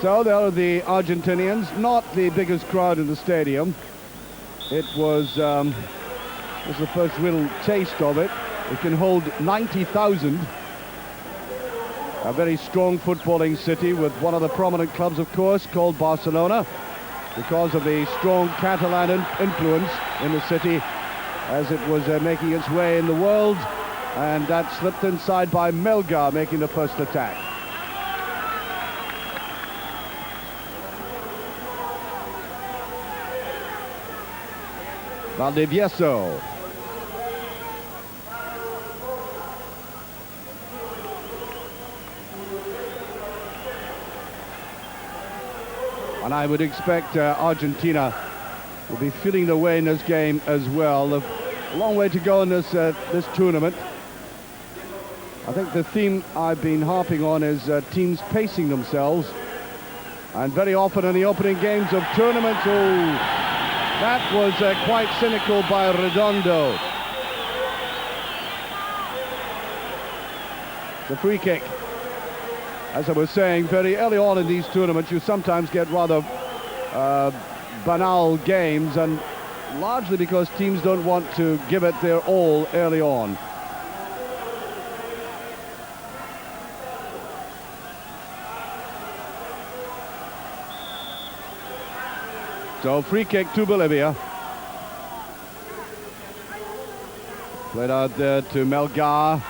So there are the Argentinians, not the biggest crowd in the stadium. It was the first real taste of it. It can hold 90,000. A very strong footballing city with one of the prominent clubs, of course, called Barcelona, because of the strong Catalan influence in the city as it was making its way in the world. And that slipped inside by Melgar, making the first attack. Valdivieso. And I would expect Argentina will be feeling their way in this game as well. A long way to go in this tournament. I think the theme I've been harping on is teams pacing themselves. And very often in the opening games of tournaments, that was quite cynical by Redondo. The free kick. As I was saying, very early on in these tournaments, you sometimes get rather banal games, and largely because teams don't want to give it their all early on. So free kick to Bolivia. Played out there to Melgar.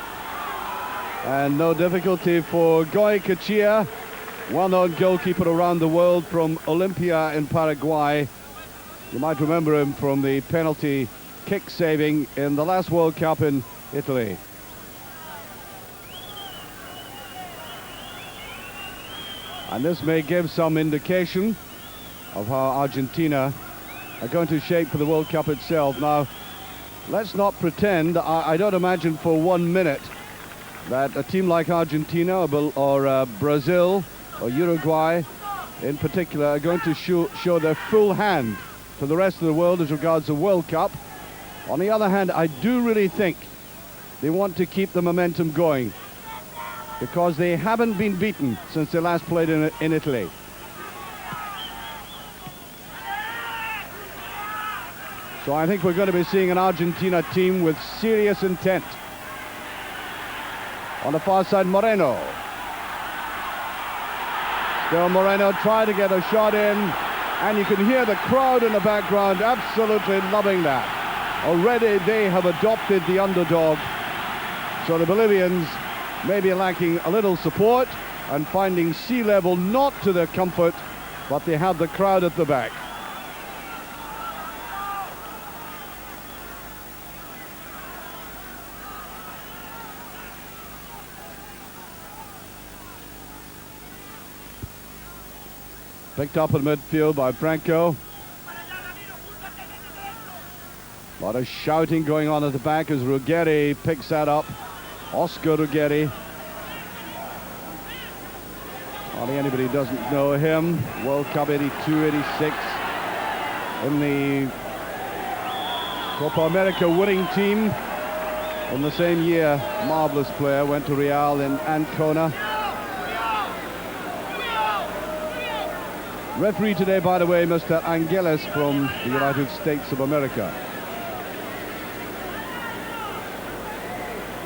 And no difficulty for Goycochea, well-known goalkeeper around the world from Olympia in Paraguay. You might remember him from the penalty kick saving in the last World Cup in Italy. And this may give some indication of how Argentina are going to shape for the World Cup itself. Now, let's not pretend, I don't imagine for 1 minute that a team like Argentina or Brazil or Uruguay in particular are going to show their full hand to the rest of the world as regards the World Cup. On the other hand, I do really think they want to keep the momentum going, because they haven't been beaten since they last played in Italy. So I think we're going to be seeing an Argentina team with serious intent. On the far side, Moreno. Still Moreno trying to get a shot in, and you can hear the crowd in the background absolutely loving that. Already they have adopted the underdog. So the Bolivians may be lacking a little support and finding sea level not to their comfort, but they have the crowd at the back. Picked up in midfield by Franco. A lot of shouting going on at the back as Ruggeri picks that up. Oscar Ruggeri. Hardly anybody doesn't know him. World Cup 82, 86. In the Copa America winning team in the same year. Marvelous player. Went to Real in Ancona. Referee today, by the way, Mr. Angeles from the United States of America.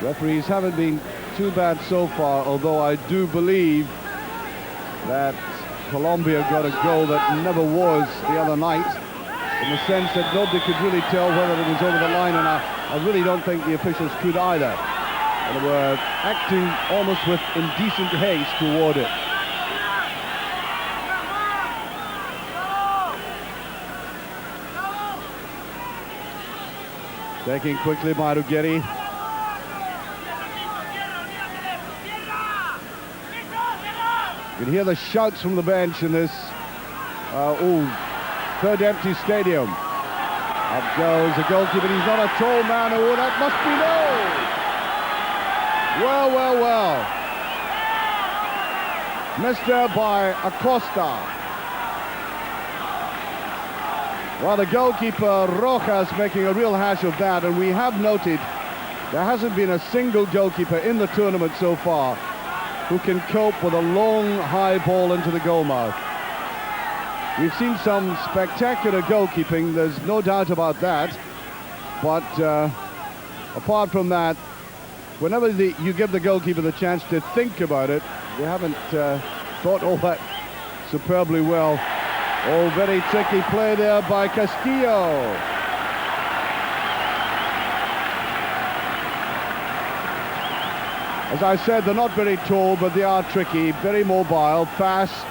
Referees haven't been too bad so far, although I do believe that Colombia got a goal that never was the other night, in the sense that nobody could really tell whether it was over the line, and I really don't think the officials could either. They were acting almost with indecent haste toward it. Taking quickly by Ruggeri. You can hear the shouts from the bench in this third empty stadium. Up goes the goalkeeper. He's not a tall man. Oh, that must be no. Well, well, well. Missed there by Acosta. Well, the goalkeeper, Rojas, making a real hash of that, and we have noted there hasn't been a single goalkeeper in the tournament so far who can cope with a long, high ball into the goal mouth. We've seen some spectacular goalkeeping, there's no doubt about that. But apart from that, whenever you give the goalkeeper the chance to think about it, they haven't thought all that superbly well. Oh, very tricky play there by Castillo. As I said, they're not very tall, but they are tricky, very mobile, fast,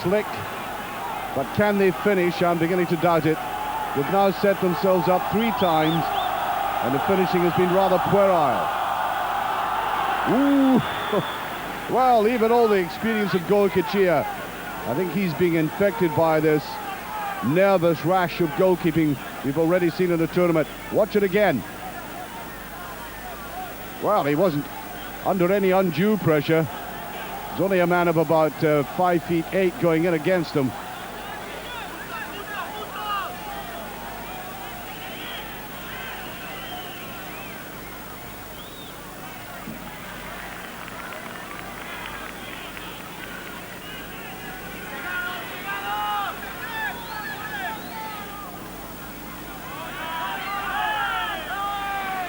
slick. But can they finish? I'm beginning to doubt it. They've now set themselves up 3 times, and the finishing has been rather puerile. Ooh! Well, even all the experience of Goycochea, I think he's being infected by this nervous rash of goalkeeping we've already seen in the tournament. Watch it again. Well, he wasn't under any undue pressure. There's only a man of about 5'8" going in against him.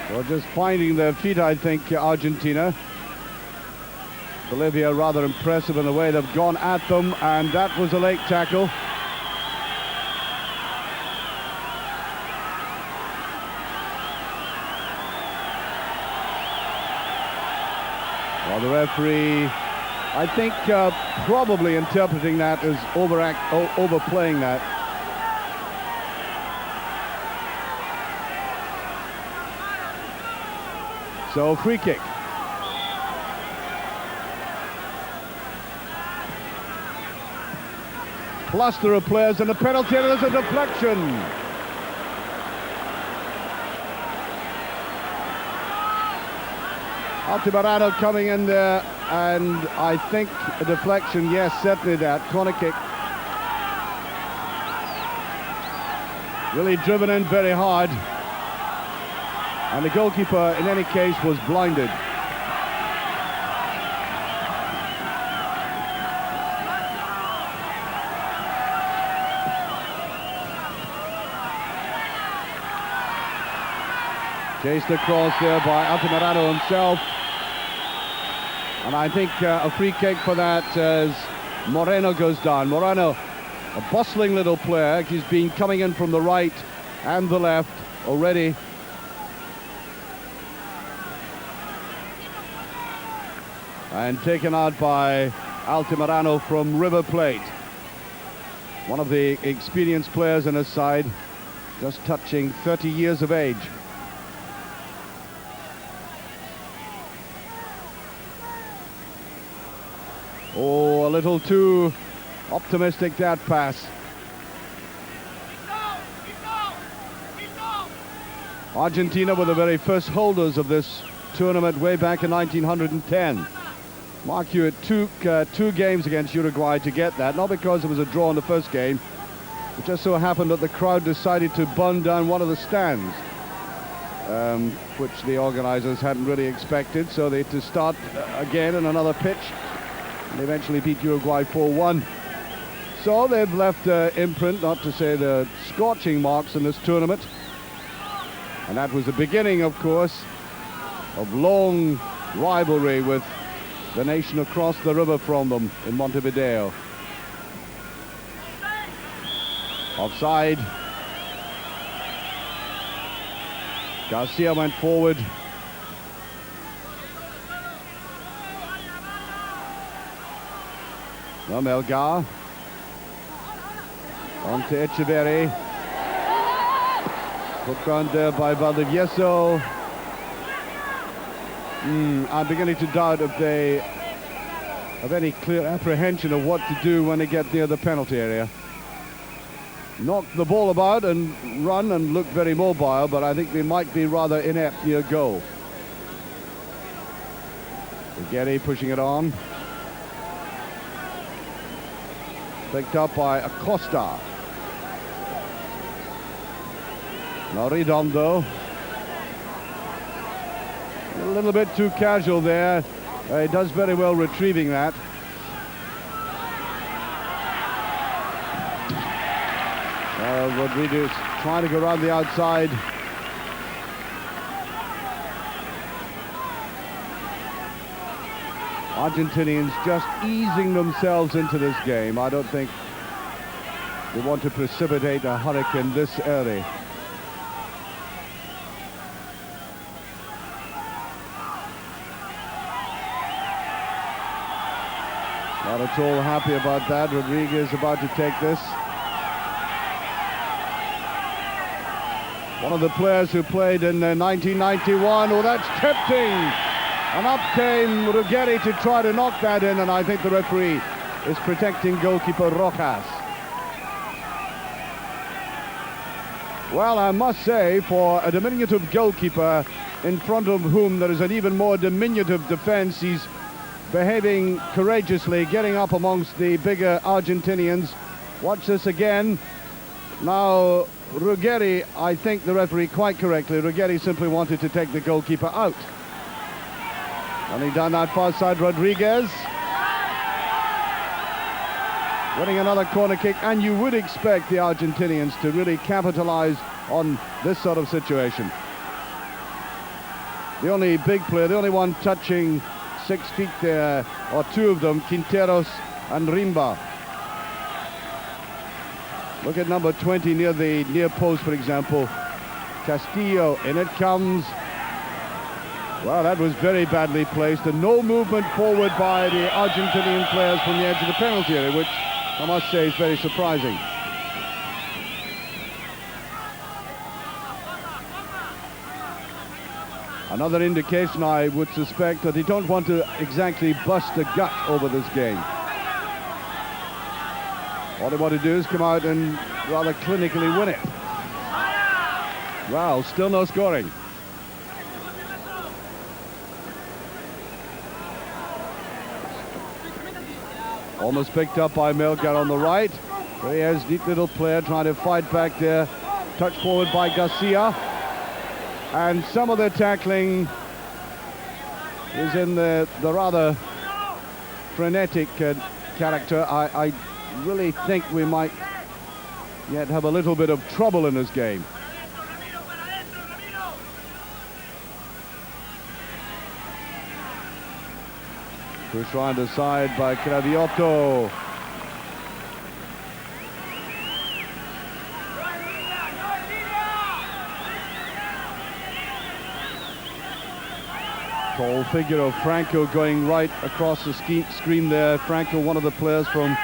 Well, just finding their feet, I think, Argentina. Bolivia rather impressive in the way they've gone at them, and that was a late tackle. Well, the referee, I think, probably interpreting that as overplaying that. So, free kick. Cluster of players and a penalty, and there's a deflection. Altamirano coming in there, and I think a deflection, yes, certainly that. Corner kick. Really driven in very hard. And the goalkeeper, in any case, was blinded. Chased across there by Altamirano himself. And I think a free kick for that as Moreno goes down. Moreno, a bustling little player. He's been coming in from the right and the left already. And taken out by Altamirano from River Plate. One of the experienced players on his side, just touching 30 years of age. Oh, a little too optimistic, that pass. Argentina were the very first holders of this tournament way back in 1910. Mark you, it took 2 games against Uruguay to get that, not because it was a draw in the first game. It just so happened that the crowd decided to burn down one of the stands, which the organizers hadn't really expected, so they had to start again in another pitch. And they eventually beat Uruguay 4-1. So they've left imprint, not to say the scorching marks in this tournament. And that was the beginning, of course, of long rivalry with the nation across the river from them in Montevideo. Offside. Garcia went forward. Melgar. On to Echeverri. Put round there by Valdivieso. I'm beginning to doubt if they have any clear apprehension of what to do when they get near the penalty area. Knock the ball about and run and look very mobile, but I think they might be rather inept near goal. Ruggeri pushing it on. Picked up by Acosta. Now Redondo. A little bit too casual there. He does very well retrieving that. Rodriguez trying to go around the outside. Argentinians just easing themselves into this game. I don't think they want to precipitate a hurricane this early. Not at all happy about that. Rodriguez about to take this. One of the players who played in 1991. Oh, that's tempting. And up came Ruggeri to try to knock that in, and I think the referee is protecting goalkeeper Rojas. Well, I must say, for a diminutive goalkeeper in front of whom there is an even more diminutive defense, he's behaving courageously, getting up amongst the bigger Argentinians. Watch this again. Now, Ruggeri, I think the referee quite correctly, Ruggeri simply wanted to take the goalkeeper out. And he done that far side. Rodriguez winning another corner kick, and you would expect the Argentinians to really capitalize on this sort of situation. The only big player, the only one touching 6 feet there, or two of them, Quinteros and Rimba. Look at number 20 near the near post, for example. Castillo, in it comes. Well, that was very badly placed, and no movement forward by the Argentinian players from the edge of the penalty area, which I must say is very surprising. Another indication, I would suspect, that they don't want to exactly bust a gut over this game. All they want to do is come out and rather clinically win it. Well, still no scoring. Almost picked up by Melgar on the right. There he is, neat little player trying to fight back there. Touch forward by Garcia. And some of the tackling is in the rather frenetic character. I really think we might yet have a little bit of trouble in this game. Push round the side by Craviotto. Tall figure of Franco going right across the screen there. Franco, one of the players from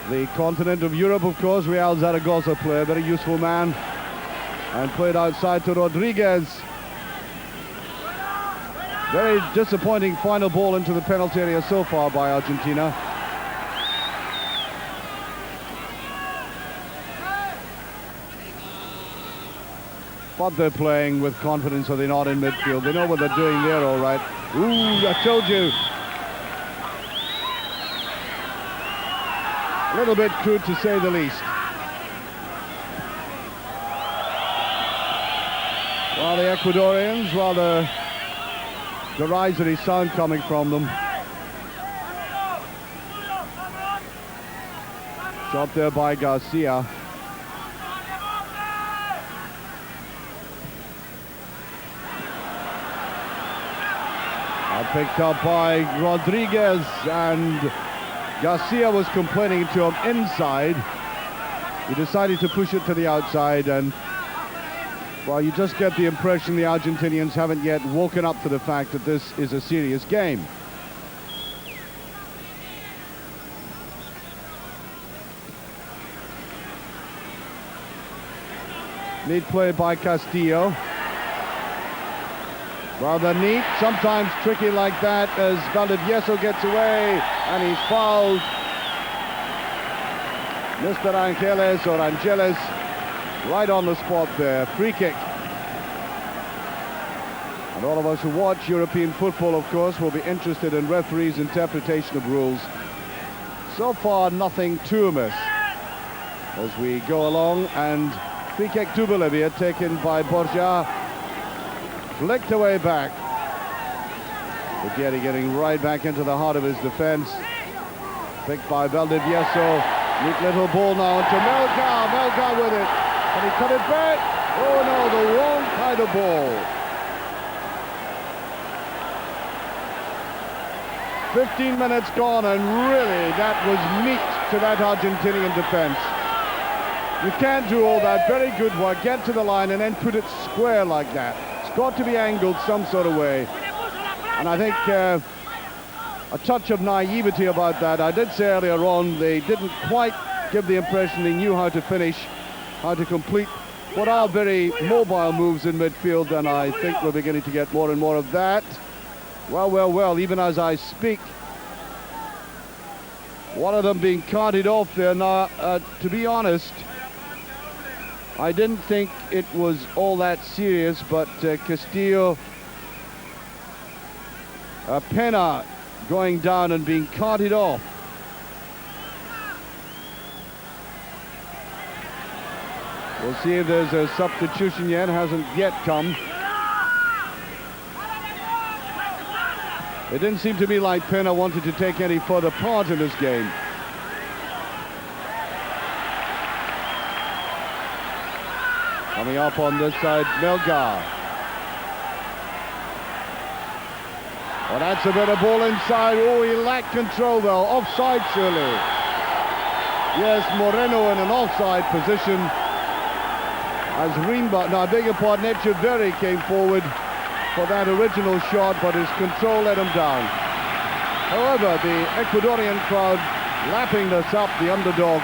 the continent of Europe, of course. Real Zaragoza player, very useful man. And played outside to Rodriguez. Very disappointing final ball into the penalty area so far by Argentina. But they're playing with confidence, are they not, in midfield? They know what they're doing there, all right. Ooh, I told you. A little bit crude, to say the least. Well, the Ecuadorians, rather derisory sound coming from them. Shot there by Garcia. Picked up by Rodriguez, and Garcia was complaining to him inside. He decided to push it to the outside, and well, you just get the impression the Argentinians haven't yet woken up to the fact that this is a serious game. Neat play by Castillo. Rather neat, sometimes tricky like that, as Valdivieso gets away and he's fouled. Mr. Angeles, or Angeles, right on the spot there. Free kick. And all of us who watch European football, of course, will be interested in referees' interpretation of rules. So far, nothing too amiss as we go along, and free kick to Bolivia, taken by Borja. Flicked away back. Ruggeri getting right back into the heart of his defense. Picked by Valdivieso. Neat little ball now to Melgar. Melgar with it. And he cut it back. Oh no, the wrong kind of ball. 15 minutes gone, and really that was meat to that Argentinian defense. You can't do all that. Very good work. Get to the line and then put it square like that. It's got to be angled some sort of way. And I think a touch of naivety about that. I did say earlier on they didn't quite give the impression they knew how to finish, how to complete what are very mobile moves in midfield, and I think we're beginning to get more and more of that. Well, well, well, even as I speak, one of them being carted off there. Now, to be honest, I didn't think it was all that serious, but Castillo, Pena going down and being carted off. We'll see if there's a substitution yet. Hasn't yet come. It didn't seem to me like Pena wanted to take any further part in this game. Coming up on this side, Melgar. Well, that's a bit of ball inside. Oh, he lacked control though. Offside surely. Yes, Moreno in an offside position. As Rimba, no, I beg your pardon, Echeverri came forward for that original shot, but his control let him down. However, the Ecuadorian crowd lapping this up, the underdog,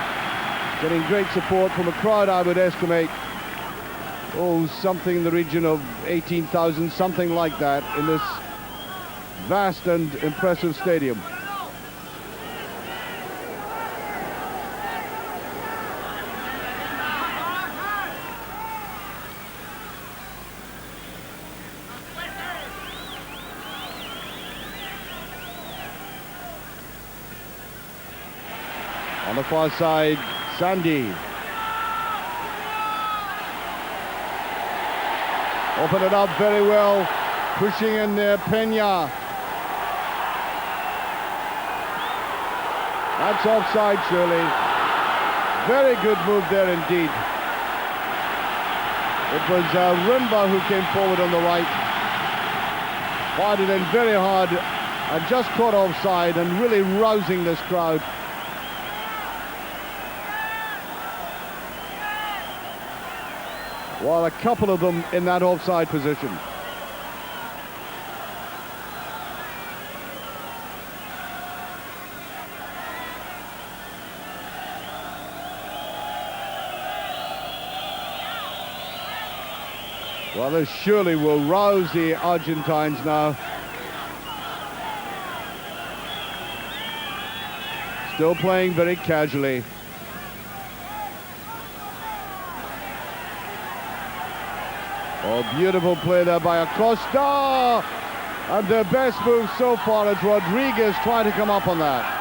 getting great support from a crowd I would estimate, oh, something in the region of 18,000, something like that, in this vast and impressive stadium. On the far side, Sandy. Open it up very well. Pushing in there, Pena. That's offside, surely. Very good move there indeed. It was Rimba who came forward on the right. Fired it in very hard and just caught offside and really rousing this crowd. Well, a couple of them in that offside position. Well, this surely will rouse the Argentines now. Still playing very casually. Oh, beautiful play there by Acosta. And their best move so far is Rodriguez trying to come up on that.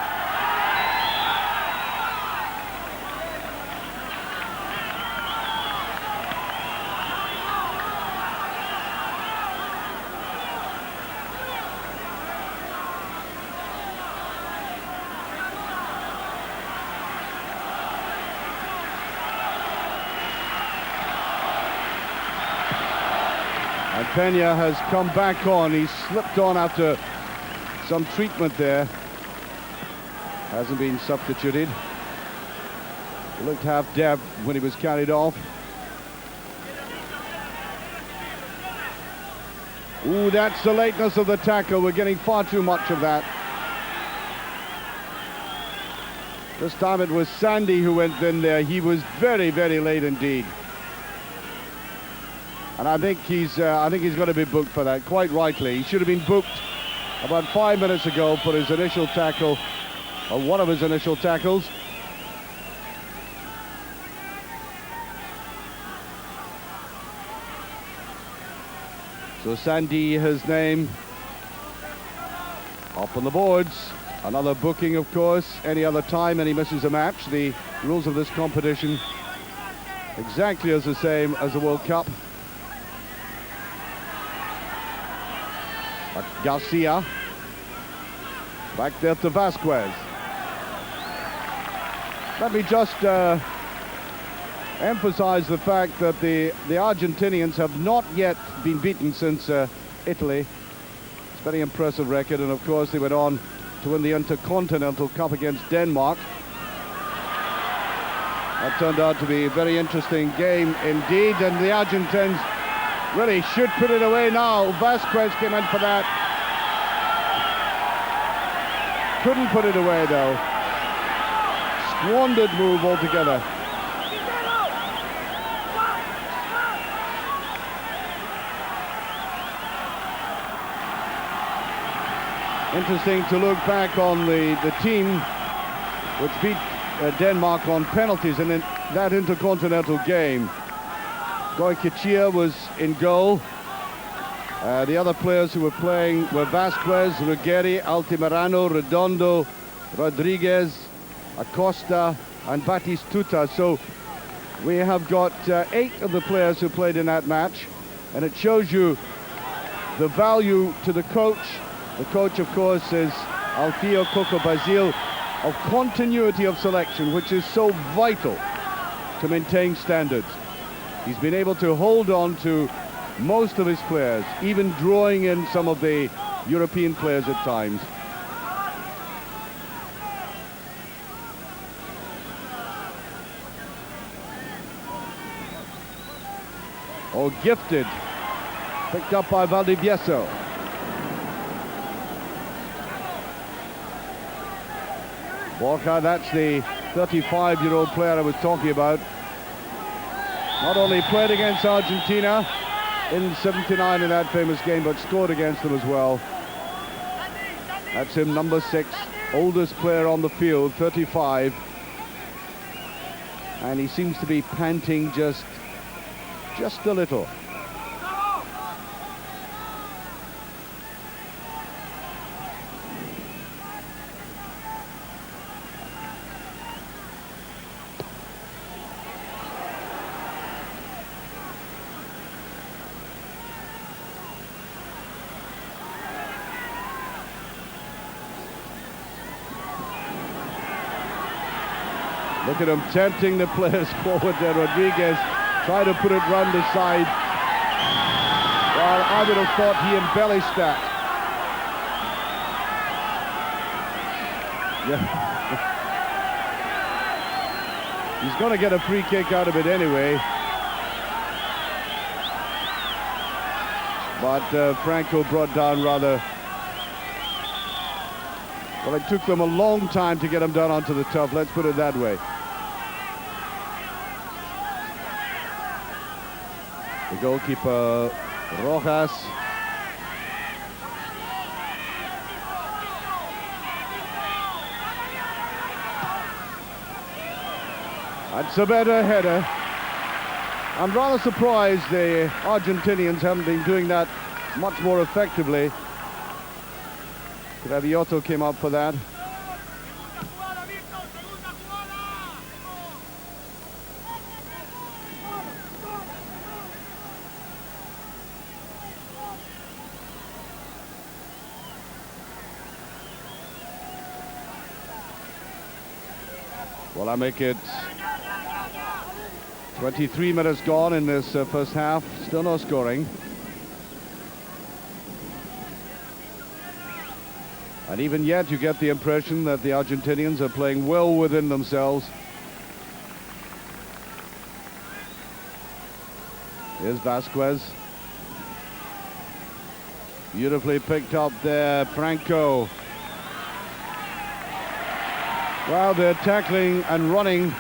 Pena has come back on. He slipped on after some treatment there. Hasn't been substituted. He looked half dead when he was carried off. Ooh, that's the lateness of the tackle. We're getting far too much of that. This time it was Sandy who went in there. He was very, very late indeed. And I think he's going to be booked for that, quite rightly. He should have been booked about 5 minutes ago for his initial tackle, or one of his initial tackles. So Sandy, his name, up on the boards. Another booking, of course, any other time, and he misses a match. The rules of this competition exactly as the same as the World Cup. Garcia Back there to Vazquez. Let me just emphasize the fact that the Argentinians have not yet been beaten since Italy. It's a very impressive record, and of course they went on to win the Intercontinental Cup against Denmark. That turned out to be a very interesting game indeed, and the Argentines really should put it away now. Vazquez came in for that. Couldn't put it away though. Squandered move altogether. Interesting to look back on the team which beat Denmark on penalties in that intercontinental game. Goycochea was in goal. The other players who were playing were Vazquez, Ruggeri, Altamirano, Redondo, Rodriguez, Acosta and Batistuta. So we have got 8 of the players who played in that match, and it shows you the value to the coach. The coach, of course, is Alfio Coco Basile, of continuity of selection, which is so vital to maintain standards. He's been able to hold on to most of his players, even drawing in some of the European players at times. Oh, gifted. Picked up by Valdivieso. Borja, that's the 35-year-old player I was talking about. Not only played against Argentina in '79 in that famous game, but scored against them as well. That's him, number 6, oldest player on the field, 35. And he seems to be panting just a little. Look at him tempting the players forward there. Rodriguez tried to put it round the side. Well, I would have thought he embellished that. Yeah. He's going to get a free kick out of it anyway. But Franco brought down rather... Well, it took them a long time to get him down onto the turf, let's put it that way. The goalkeeper, Rojas. That's a better header. I'm rather surprised the Argentinians haven't been doing that much more effectively. Craviotto came up for that. Well, I make it 23 minutes gone in this first half. Still no scoring. And even yet, you get the impression that the Argentinians are playing well within themselves. Here's Vazquez. Beautifully picked up there, Franco. Well, they're tackling and running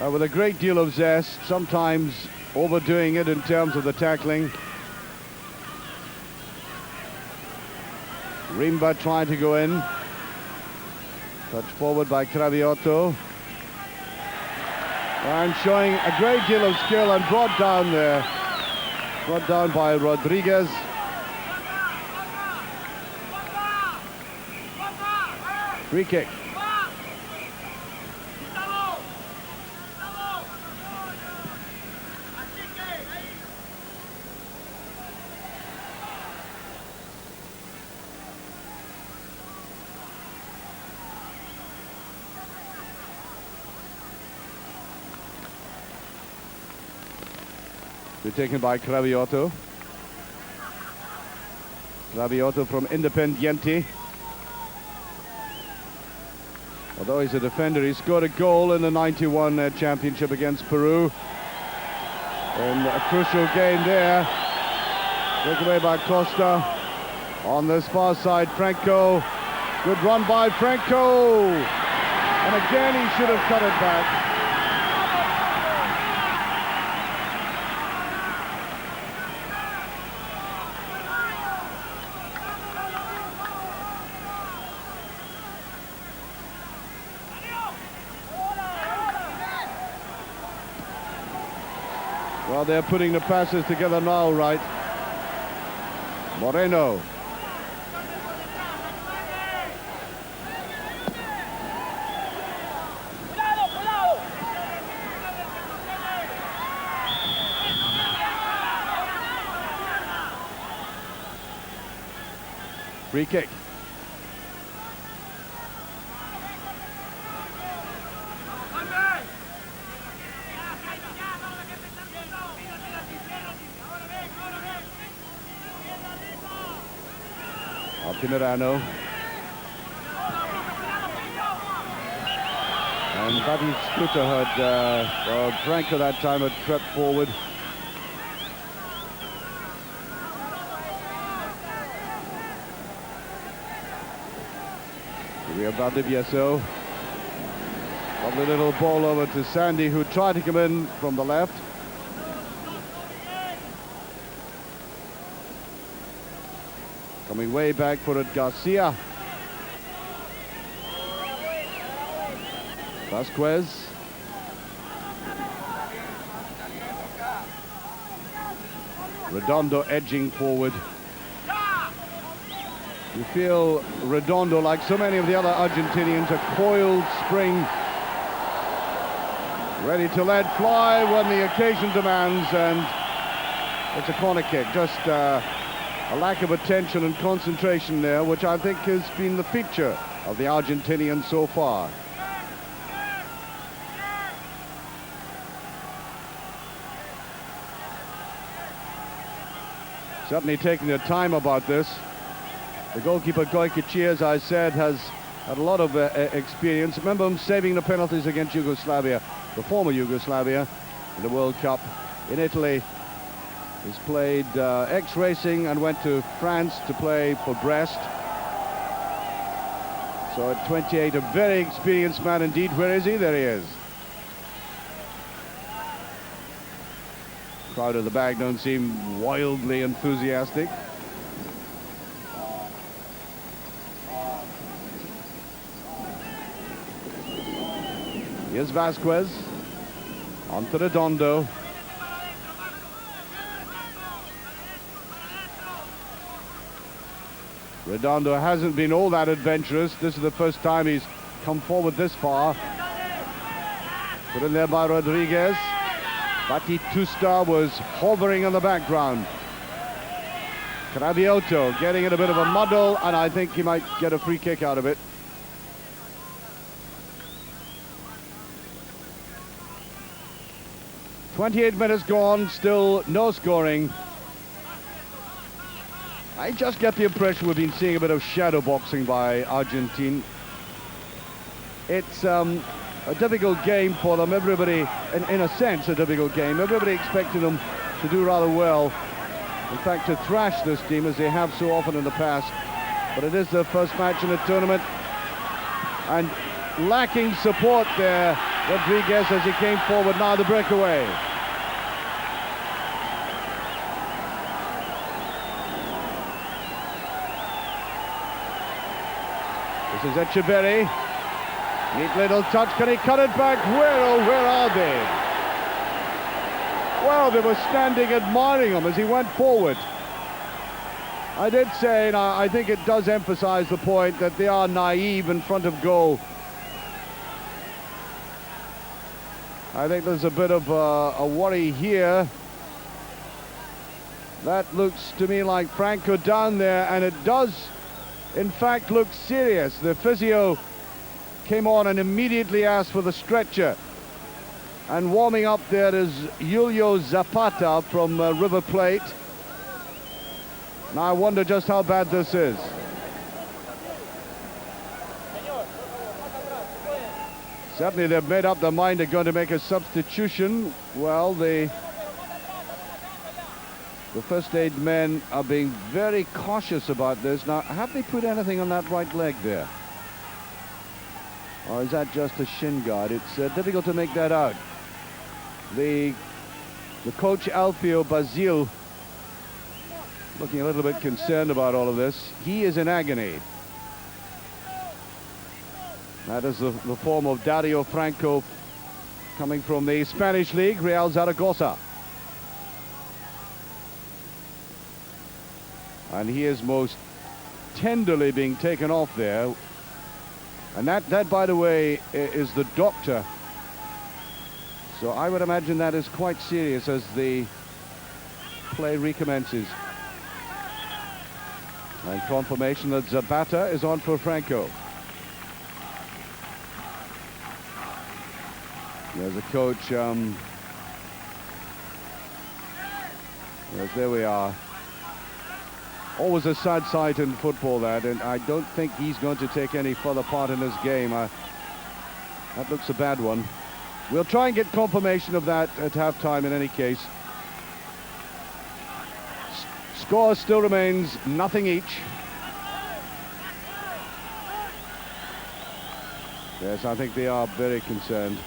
with a great deal of zest, sometimes overdoing it in terms of the tackling. Rimba trying to go in. Touch forward by Craviotto. And showing a great deal of skill and brought down there. Brought down by Rodriguez. Free kick. be taken by Craviotto. Craviotto from Independiente. Although he's a defender, he scored a goal in the 91 championship against Peru. In a crucial game there. Taken away by Acosta. On this far side, Franco. Good run by Franco. And again, he should have cut it back. Well, they're putting the passes together now, right? Moreno. Free kick. Altamirano. And Batistuta had, Franco that time had crept forward. We have Valdivieso. Lovely little ball over to Sandy, who tried to come in from the left. Coming way back for it, Garcia. Vazquez. Redondo edging forward. You feel Redondo, like so many of the other Argentinians, a coiled spring, ready to let fly when the occasion demands, and it's a corner kick. Just a lack of attention and concentration there, which I think has been the feature of the Argentinians so far. Certainly taking their time about this. The goalkeeper Goycochea, as I said, has had a lot of experience. Remember him saving the penalties against Yugoslavia, the former Yugoslavia, in the World Cup. In Italy, he's played ex-racing and went to France to play for Brest. So at 28, a very experienced man indeed. Where is he? There he is. Crowd at the back don't seem wildly enthusiastic. Here's Vazquez. On to Redondo. Redondo hasn't been all that adventurous. This is the first time he's come forward this far. Put in there by Rodriguez. Batistuta was hovering in the background. Craviotto getting in a bit of a muddle, and I think he might get a free kick out of it. "28 minutes gone, still no scoring." I just get the impression we've been seeing a bit of shadow boxing by Argentina. It's a difficult game for them. Everybody, in a sense, a difficult game. Everybody expecting them to do rather well. In fact, to thrash this team as they have so often in the past. But it is their first match in the tournament. And lacking support there, Rodriguez, as he came forward. Now the breakaway. This is Echeverri. Neat little touch. Can he cut it back? Where, oh, where are they? Well, they were standing admiring him as he went forward. I did say, and I think it does emphasize the point, that they are naive in front of goal. I think there's a bit of a worry here. That looks to me like Franco down there, and it does in fact look serious. The physio came on and immediately asked for the stretcher. And warming up there is Julio Zapata from River Plate. Now I wonder just how bad this is. Certainly they've made up their mind they're going to make a substitution. Well, the first aid men are being very cautious about this. Now, have they put anything on that right leg there? Or is that just a shin guard? It's difficult to make that out. The coach Alfio Basile looking a little bit concerned about all of this. He is in agony. That is the form of Dario Franco, coming from the Spanish league, Real Zaragoza. And he is most tenderly being taken off there. And that, by the way, is the doctor. So I would imagine that is quite serious as the play recommences. And confirmation that Zapata is on for Franco. There's a coach. Yes, there we are. Always a sad sight in football, that, and I don't think he's going to take any further part in this game. That looks a bad one. We'll try and get confirmation of that at halftime in any case. Score still remains nothing each. Yes, I think they are very concerned.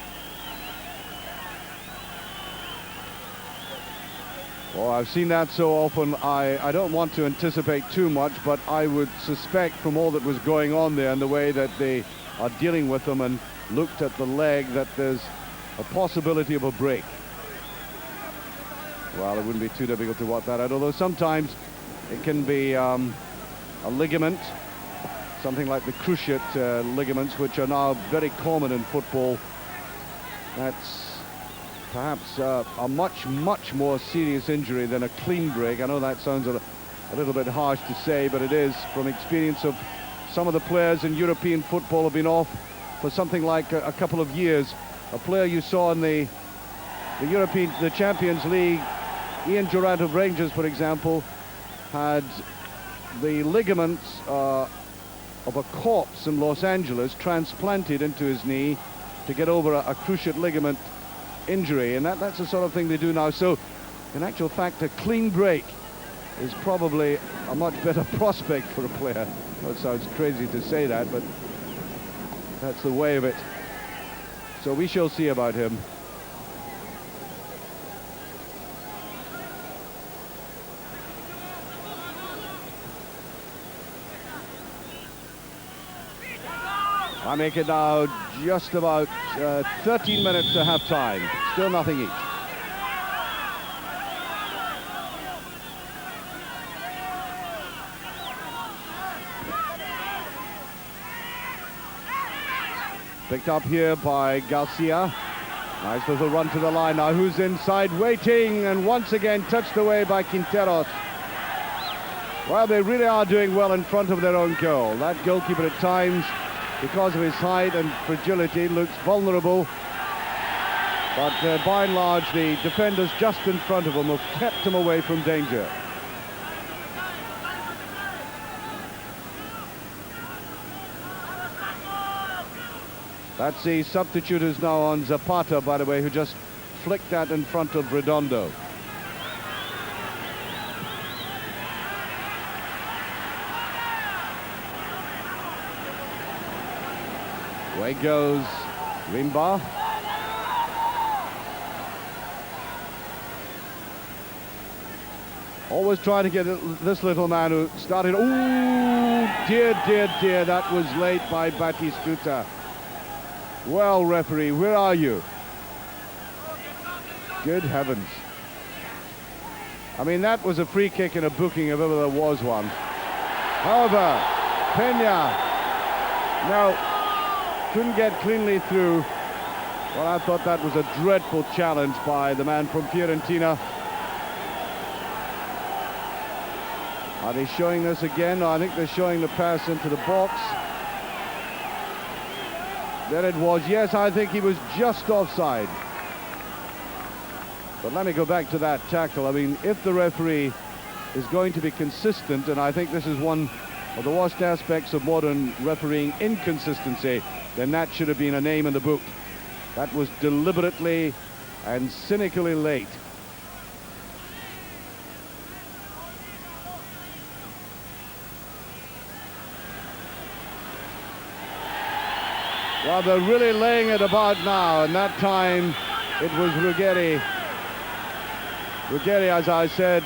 Oh, I've seen that so often. I don't want to anticipate too much, but I would suspect from all that was going on there and the way that they are dealing with them and looked at the leg that there's a possibility of a break. Well, it wouldn't be too difficult to work that out, although sometimes it can be a ligament, something like the cruciate ligaments, which are now very common in football. That's perhaps a much more serious injury than a clean break. I know that sounds a little bit harsh to say, but it is. From experience of some of the players in European football have been off for something like a couple of years. A player you saw in the Champions League, Ian Durant of Rangers, for example, had the ligaments of a corpse in Los Angeles transplanted into his knee to get over a cruciate ligament injury, and that's the sort of thing they do now. So in actual fact, a clean break is probably a much better prospect for a player. That sounds crazy to say that, but that's the way of it. So we shall see about him. I make it now just about 13 minutes to half time. Still nothing each. Picked up here by Garcia. Nice little run to the line. Now who's inside waiting, and once again touched away by Quinteros. Well, they really are doing well in front of their own goal. That goalkeeper at times, because of his height and fragility, looks vulnerable. But by and large, the defenders just in front of him have kept him away from danger. That's the substitute who's now on Zapata, by the way, who just flicked that in front of Redondo. Away goes Rimba. Always trying to get this little man who started. Oh, dear, dear, dear. That was late by Batistuta. Well, referee, where are you? Good heavens. I mean, that was a free kick and a booking if ever there was one. However, Peña now couldn't get cleanly through. Well, I thought that was a dreadful challenge by the man from Fiorentina. Are they showing this again? No, I think they're showing the pass into the box. There it was. Yes, I think he was just offside. But let me go back to that tackle. I mean, if the referee is going to be consistent, and I think this is one of the worst aspects of modern refereeing, inconsistency, then that should have been a name in the book. That was deliberately and cynically late. Well, they're really laying it about now, and that time it was Ruggeri. Ruggeri, as I said,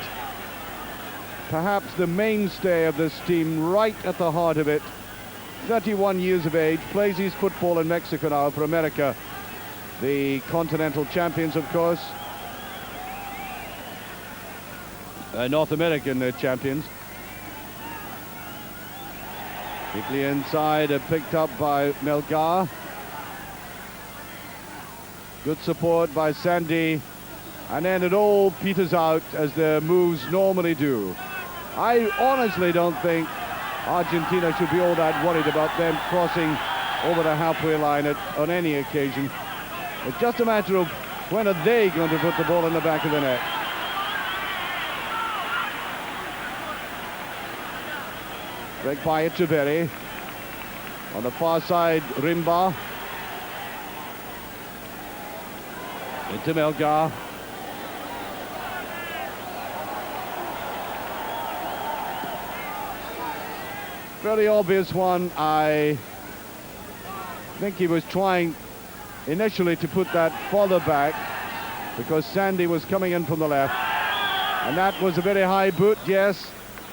perhaps the mainstay of this team, right at the heart of it. 31 years of age, plays his football in Mexico now for America. The continental champions, of course. North American champions. Deeply inside, picked up by Melgar. Good support by Sandy. And then it all peters out as the moves normally do. I honestly don't think Argentina should be all that worried about them crossing over the halfway line on any occasion. It's just a matter of when are they going to put the ball in the back of the net. Break by Echeverri. On the far side, Rimba. Into Melgar. Very obvious one. I think he was trying initially to put that further back because Sandy was coming in from the left. And that was a very high boot, yes,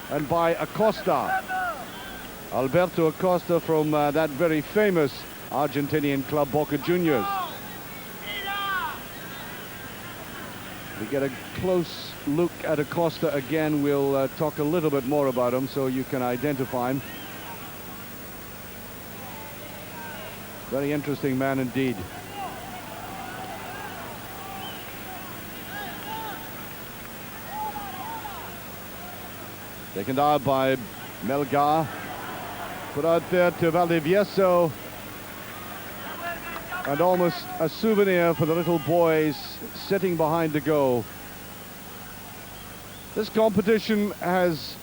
and by Acosta. Alberto Acosta from that very famous Argentinian club, Boca Juniors. We get a close look at Acosta again. We'll talk a little bit more about him so you can identify him. Very interesting man indeed. Taken out by Melgar. Put out there to Valdivieso. And almost a souvenir for the little boys sitting behind the goal. This competition has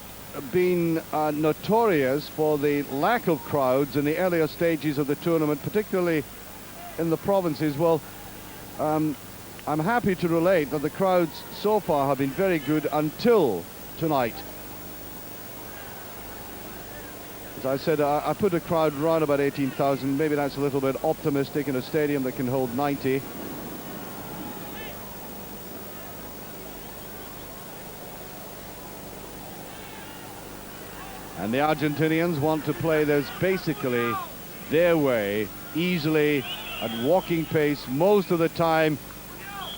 been notorious for the lack of crowds in the earlier stages of the tournament, particularly in the provinces. Well, I'm happy to relate that the crowds so far have been very good until tonight. As I said, I put a crowd around about 18,000. Maybe that's a little bit optimistic in a stadium that can hold 90. And the Argentinians want to play this basically their way, easily, at walking pace most of the time.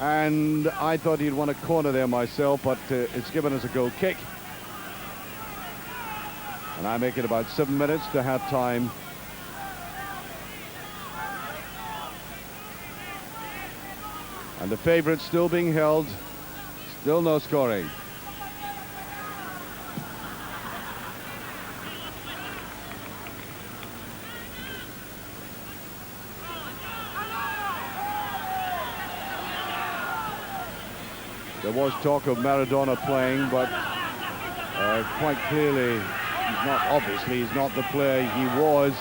And I thought he'd want a corner there myself, but it's given us a goal kick. And I make it about 7 minutes to half time. And the favourites still being held, still no scoring. There was talk of Maradona playing, but quite clearly he's not the player he was.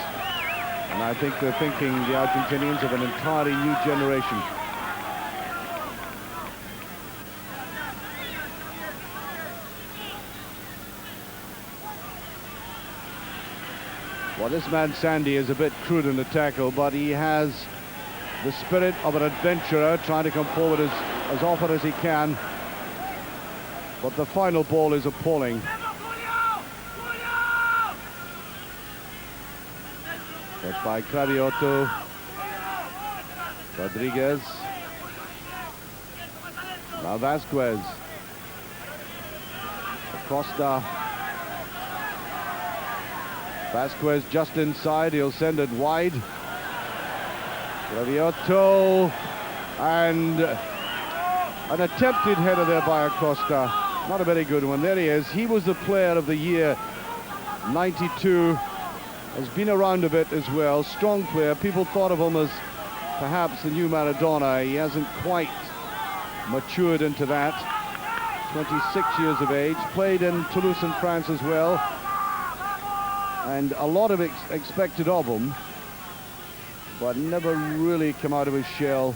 And I think they're thinking, the Argentinians, of an entirely new generation. Well, this man Sandy is a bit crude in the tackle, but he has the spirit of an adventurer, trying to come forward as often as he can. But the final ball is appalling. That's by Craviotto. Rodriguez. Now Vazquez. Acosta. Vazquez just inside. He'll send it wide. Craviotto. And an attempted header there by Acosta. Not a very good one. There he is. He was the player of the year, 92. Has been around a bit as well. Strong player. People thought of him as perhaps the new Maradona. He hasn't quite matured into that. 26 years of age, played in Toulouse in France as well, and a lot of expected of him, but never really come out of his shell,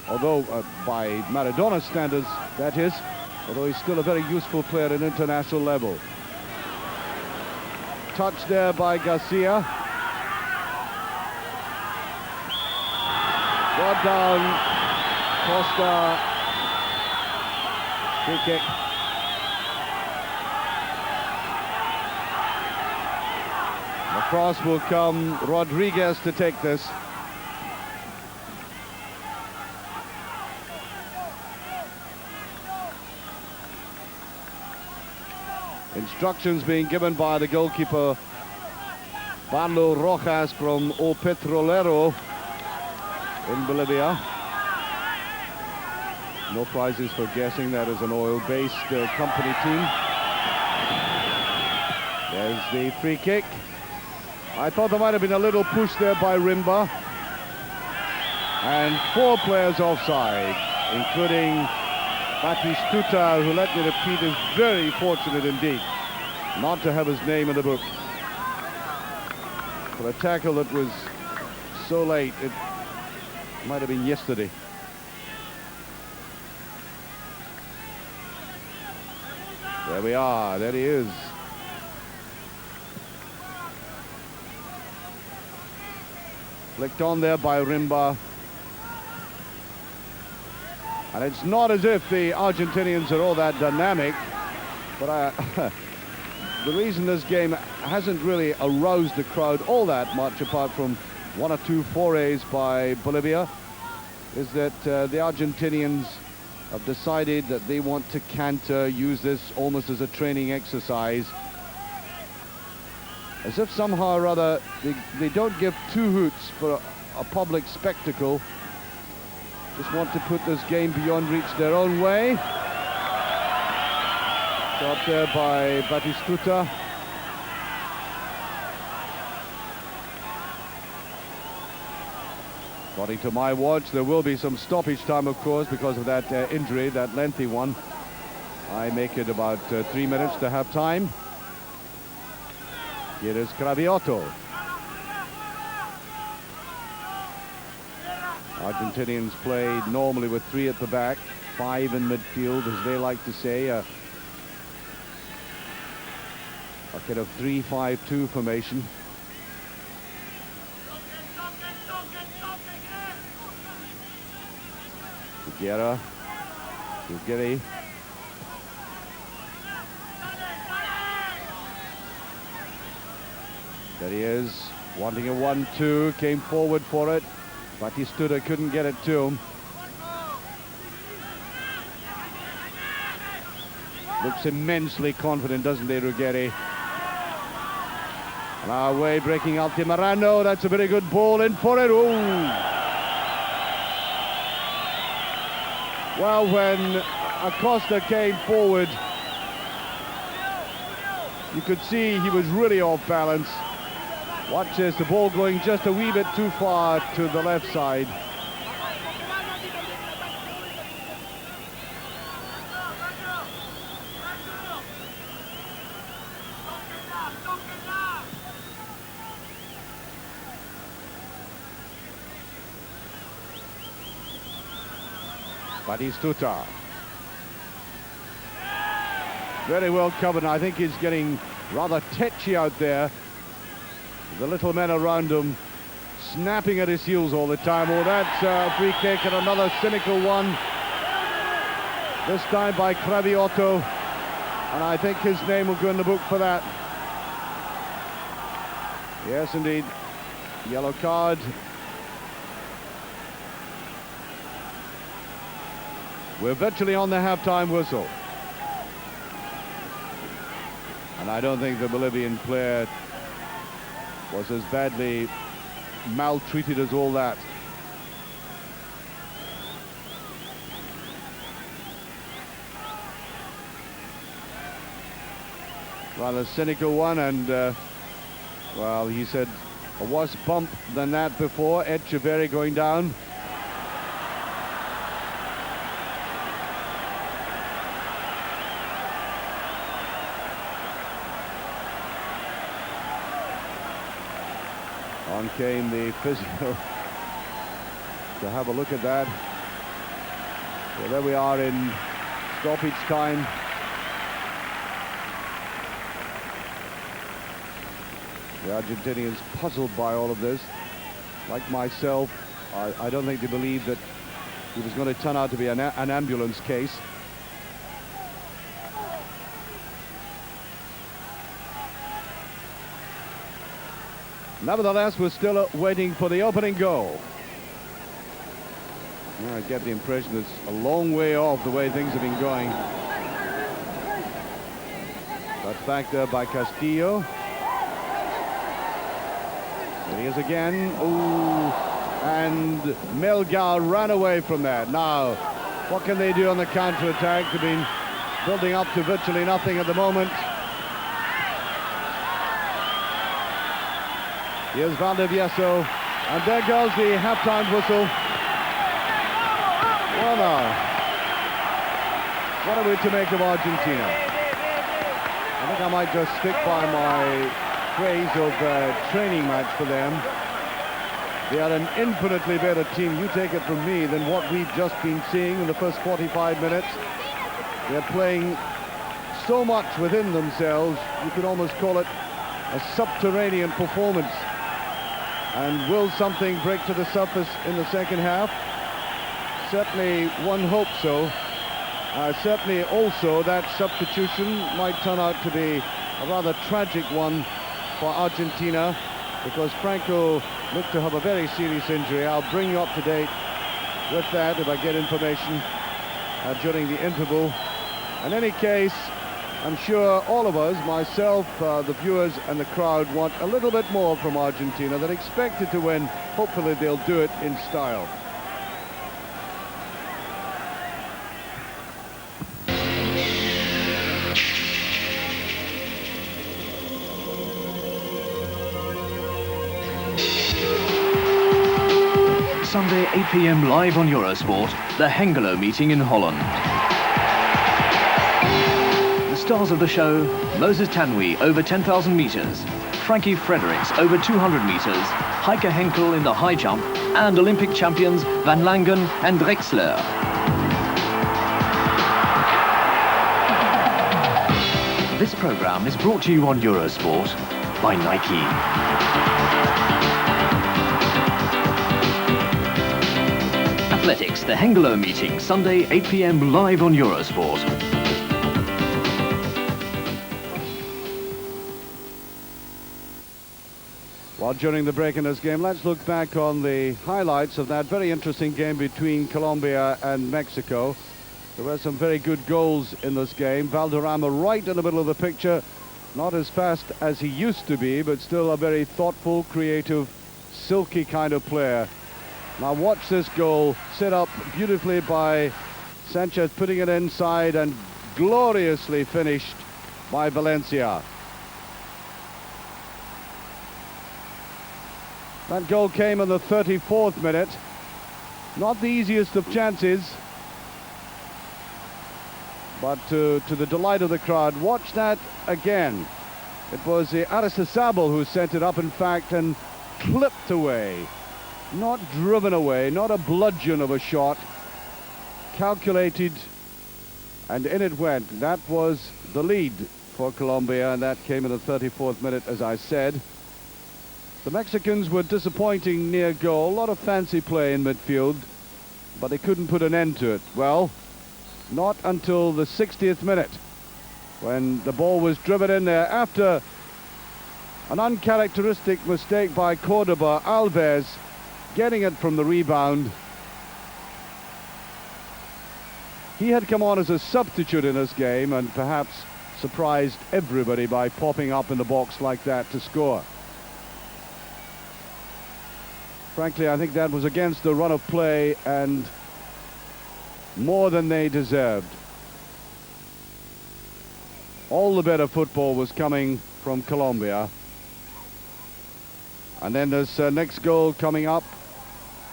although by Maradona standards, that is, although he's still a very useful player at international level. Touch there by Garcia. Got down, Costa, free kick. The cross will come, Rodriguez to take this. Instructions being given by the goalkeeper, Pablo Rojas from O Petrolero in Bolivia. No prizes for guessing, that is an oil-based company team. There's the free kick. I thought there might have been a little push there by Rimba. And 4 players offside, including Batistuta, who, let me repeat, is very fortunate indeed not to have his name in the book. For a tackle that was so late, it might have been yesterday. There we are, there he is. Flicked on there by Rimba. And it's not as if the Argentinians are all that dynamic, but the reason this game hasn't really aroused the crowd all that much, apart from 1 or 2 forays by Bolivia, is that the Argentinians have decided that they want to canter, use this almost as a training exercise, as if somehow or other they don't give 2 hoots for a public spectacle. Just want to put this game beyond reach their own way. Shot there by Batistuta. According to my watch, there will be some stoppage time, of course, because of that injury, that lengthy one. I make it about 3 minutes to have time. Here is Craviotto. Argentinians played normally with 3 at the back, 5 in midfield, as they like to say. A kind of 3-5-2 formation. Ruggeri. There he is, wanting a 1-2, came forward for it. Batistuta couldn't get it to him. Looks immensely confident, doesn't he, Ruggeri? And our way breaking Altamirano. That's a very good ball in for it. Ooh. Well, when Acosta came forward, you could see he was really off balance. Watch this, the ball going just a wee bit too far to the left side. Batistuta. Very well covered. I think he's getting rather tetchy out there. The little men around him snapping at his heels all the time. Oh, that's a free kick, and another cynical one. This time by Craviotto. And I think his name will go in the book for that. Yes, indeed. Yellow card. We're virtually on the half-time whistle. And I don't think the Bolivian player was as badly maltreated as all that. Rather cynical one, and well, he said a worse bump than that before. Echeverri going down. came the physio to have a look at that. So there we are in stoppage time. The Argentinians puzzled by all of this. Like myself, I don't think they believed that it was going to turn out to be an ambulance case. Nevertheless, we're still waiting for the opening goal. I get the impression it's a long way off the way things have been going. That's back there by Castillo. There he is again. Ooh, and Melgar ran away from that. Now, what can they do on the counter-attack? They've been building up to virtually nothing at the moment. Here's Valdivieso, and there goes the halftime whistle. Well now, what are we to make of Argentina? I think I might just stick by my phrase of training match for them. They are an infinitely better team, you take it from me, than what we've just been seeing in the first 45 minutes. They're playing so much within themselves, you could almost call it a subterranean performance. And will something break to the surface in the second half? Certainly one hopes so. Certainly also that substitution might turn out to be a rather tragic one for Argentina, because Franco looked to have a very serious injury. I'll bring you up to date with that if I get information during the interval. In any case, I'm sure all of us, myself, the viewers and the crowd, want a little bit more from Argentina. They're expected to win. Hopefully they'll do it in style. Sunday, 8 p.m. live on Eurosport, the Hengelo meeting in Holland. The stars of the show: Moses Tanui over 10,000 meters, Frankie Fredericks over 200 meters, Heike Henkel in the high jump, and Olympic champions Van Langen and Drexler. This program is brought to you on Eurosport by Nike. Athletics, the Hengelo meeting, Sunday, 8 p.m. live on Eurosport. Well, during the break in this game, let's look back on the highlights of that very interesting game between Colombia and Mexico. There were some very good goals in this game. Valderrama right in the middle of the picture, not as fast as he used to be, but still a very thoughtful, creative, silky kind of player. Now watch this goal, set up beautifully by Sanchez, putting it inside, and gloriously finished by Valencia. That goal came in the 34th minute. Not the easiest of chances, but to the delight of the crowd. Watch that again. It was Aristizábal who sent it up, in fact, and clipped away. Not driven away, not a bludgeon of a shot. Calculated, and in it went. That was the lead for Colombia, and that came in the 34th minute, as I said. The Mexicans were disappointing near goal. A lot of fancy play in midfield, but they couldn't put an end to it. Well, not until the 60th minute, when the ball was driven in there after an uncharacteristic mistake by Cordoba. Alves getting it from the rebound. He had come on as a substitute in this game and perhaps surprised everybody by popping up in the box like that to score. Frankly, I think that was against the run of play and more than they deserved. All the better football was coming from Colombia. And then this next goal coming up.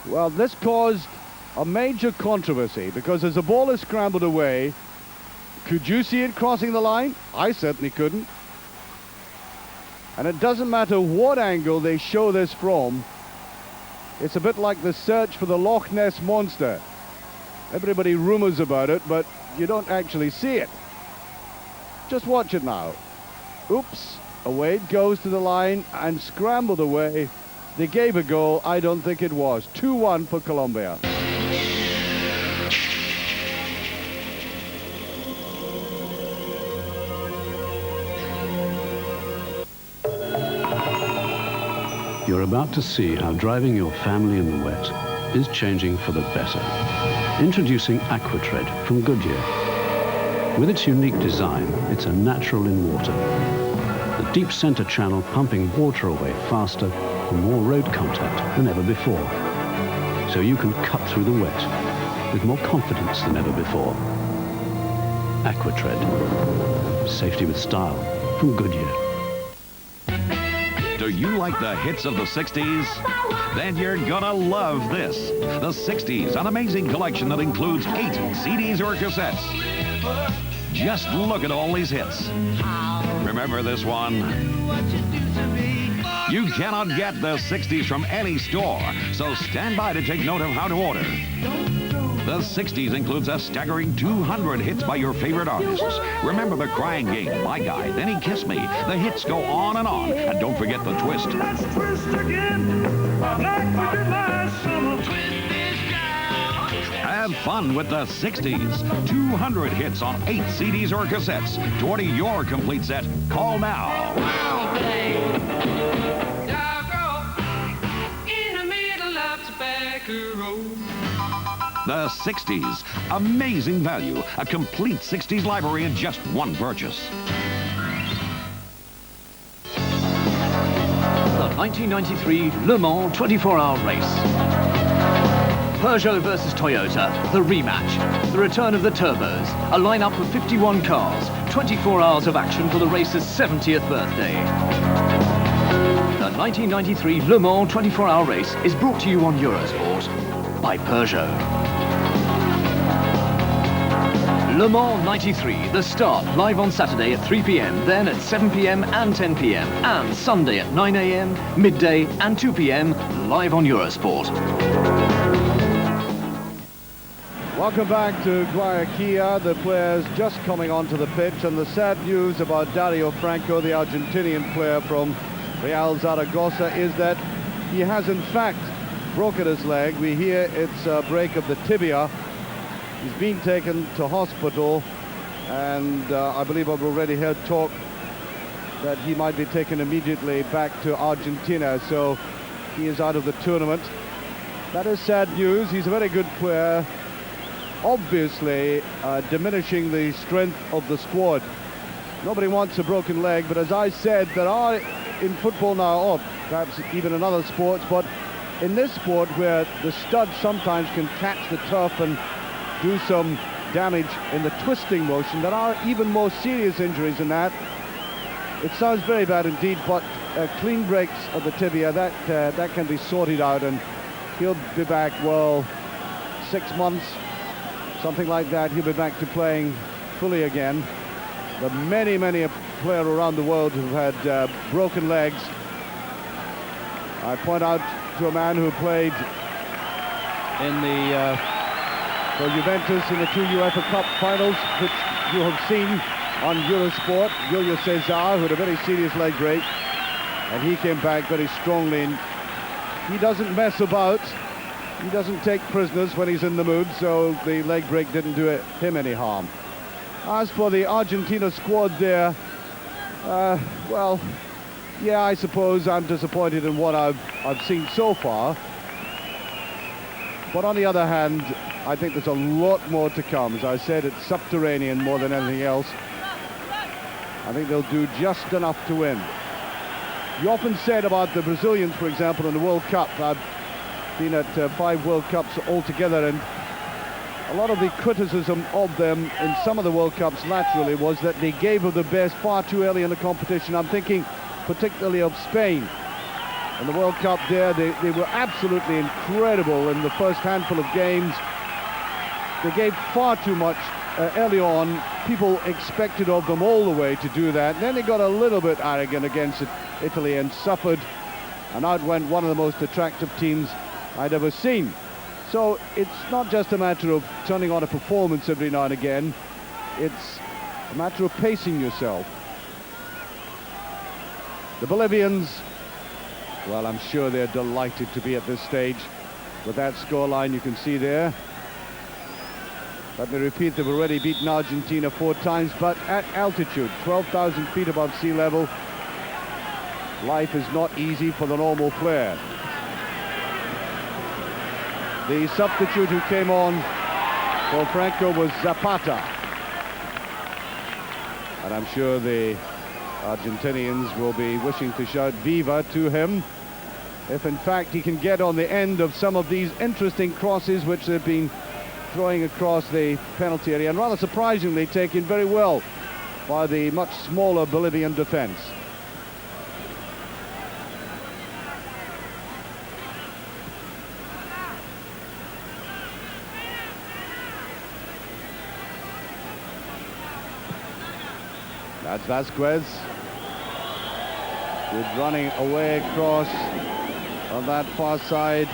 Well, this caused a major controversy, because as the ball is scrambled away, could you see it crossing the line? I certainly couldn't. And it doesn't matter what angle they show this from. It's a bit like the search for the Loch Ness Monster. Everybody rumors about it, but you don't actually see it. Just watch it now. Oops, away it goes to the line and scrambled away. They gave a goal. I don't think it was. 2-1 for Colombia. You're about to see how driving your family in the wet is changing for the better. Introducing AquaTread from Goodyear. With its unique design, it's a natural in water. The deep center channel pumping water away faster for more road contact than ever before. So you can cut through the wet with more confidence than ever before. AquaTread. Safety with style from Goodyear. Do you like the hits of the 60s? Then you're gonna love this. The 60s, an amazing collection that includes 8 CDs or cassettes. Just look at all these hits. Remember this one? You cannot get the 60s from any store, so stand by to take note of how to order. The 60s includes a staggering 200 hits by your favorite artists. Remember the Crying Game, My Guy, Then He Kissed Me. The hits go on, and don't forget the twist. Let's twist again, like we did last summer. Have fun with the 60s. 200 hits on 8 CDs or cassettes. To order your complete set, call now. The 60s, amazing value, a complete 60s library in just one purchase. The 1993 Le Mans 24-hour race. Peugeot versus Toyota, the rematch. The return of the turbos, a lineup of 51 cars, 24 hours of action for the race's 70th birthday. The 1993 Le Mans 24-hour race is brought to you on Eurosport by Peugeot. Le Mans 93, the start, live on Saturday at 3 p.m, then at 7 p.m. and 10 p.m, and Sunday at 9 a.m, midday and 2 p.m, live on Eurosport. Welcome back to Goycochea. The players just coming onto the pitch, and the sad news about Dario Franco, the Argentinian player from Real Zaragoza, is that he has in fact broken his leg. We hear it's a break of the tibia. He's been taken to hospital, and I believe I've already heard talk that he might be taken immediately back to Argentina, so he is out of the tournament. That is sad news. He's a very good player, obviously diminishing the strength of the squad. Nobody wants a broken leg, but as I said, there are in football now, or perhaps even in other sports, but in this sport where the stud sometimes can catch the turf and do some damage in the twisting motion, there are even more serious injuries than that. It sounds very bad indeed, but clean breaks of the tibia, that can be sorted out, and he'll be back, well, 6 months, something like that. He'll be back to playing fully again. There are many, many players around the world who've had broken legs. I point out to a man who played in the for Juventus in the 2 UEFA Cup finals, which you have seen on Eurosport, Julio Cesar, who had a very serious leg break, and he came back very strongly. And he doesn't mess about. He doesn't take prisoners when he's in the mood, so the leg break didn't do him any harm. As for the Argentina squad there, well, yeah, I suppose I'm disappointed in what I've seen so far. But on the other hand, I think there's a lot more to come. As I said, it's subterranean more than anything else. I think they'll do just enough to win. You often said about the Brazilians, for example, in the World Cup. I've been at 5 World Cups altogether, and a lot of the criticism of them in some of the World Cups laterally was that they gave of the best far too early in the competition. I'm thinking particularly of Spain. In the World Cup there, they were absolutely incredible in the first handful of games. They gave far too much early on. People expected of them all the way to do that. And then they got a little bit arrogant against Italy and suffered and outwent one of the most attractive teams I'd ever seen. So it's not just a matter of turning on a performance every now and again, it's a matter of pacing yourself. The Bolivians, well, I'm sure they're delighted to be at this stage with that scoreline you can see there. Let me repeat, they've already beaten Argentina 4 times, but at altitude, 12,000 feet above sea level, life is not easy for the normal player. The substitute who came on for Franco was Zapata. And I'm sure the Argentinians will be wishing to shout Viva to him if in fact he can get on the end of some of these interesting crosses which they've been throwing across the penalty area, and rather surprisingly taken very well by the much smaller Bolivian defense. That's Vazquez. Good running away across on that far side.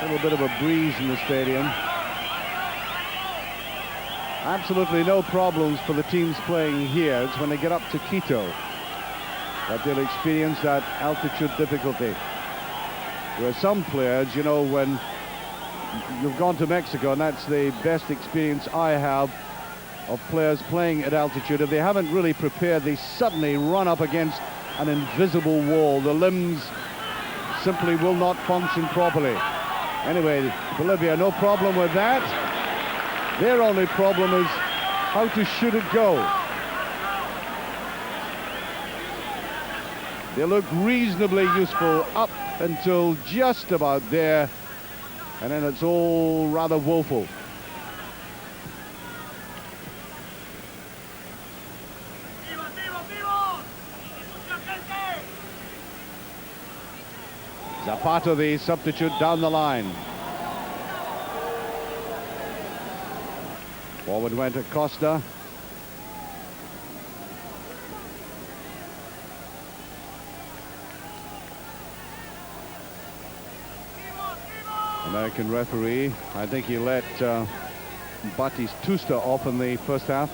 A little bit of a breeze in the stadium. Absolutely no problems for the teams playing here. It's when they get up to Quito that they'll experience that altitude difficulty. There are some players, you know, when you've gone to Mexico, and that's the best experience I have of players playing at altitude. If they haven't really prepared, they suddenly run up against an invisible wall. The limbs simply will not function properly. Anyway, Bolivia, no problem with that. Their only problem is how to shoot it go. They look reasonably useful up until just about there, and then it's all rather woeful. Zapata, the substitute, down the line. Forward went Acosta. American referee, I think he let Batistuta off in the first half.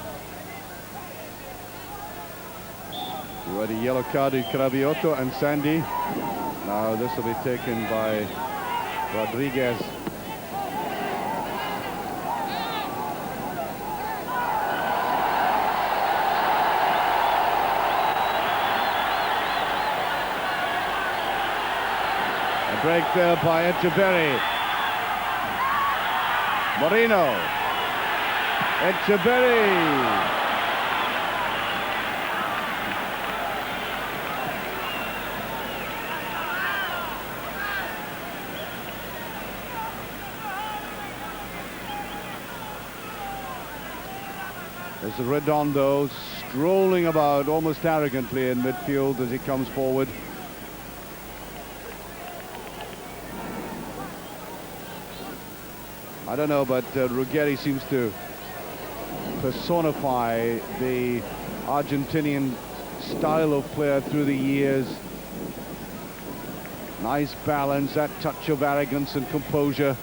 Already yellow carded Craviotto and Sandy. Now this will be taken by Rodriguez. A break there by Echeverri. Moreno. Echeverri. There's Redondo strolling about almost arrogantly in midfield as he comes forward. I don't know, but Ruggeri seems to personify the Argentinian style of player through the years. Nice balance, that touch of arrogance and composure.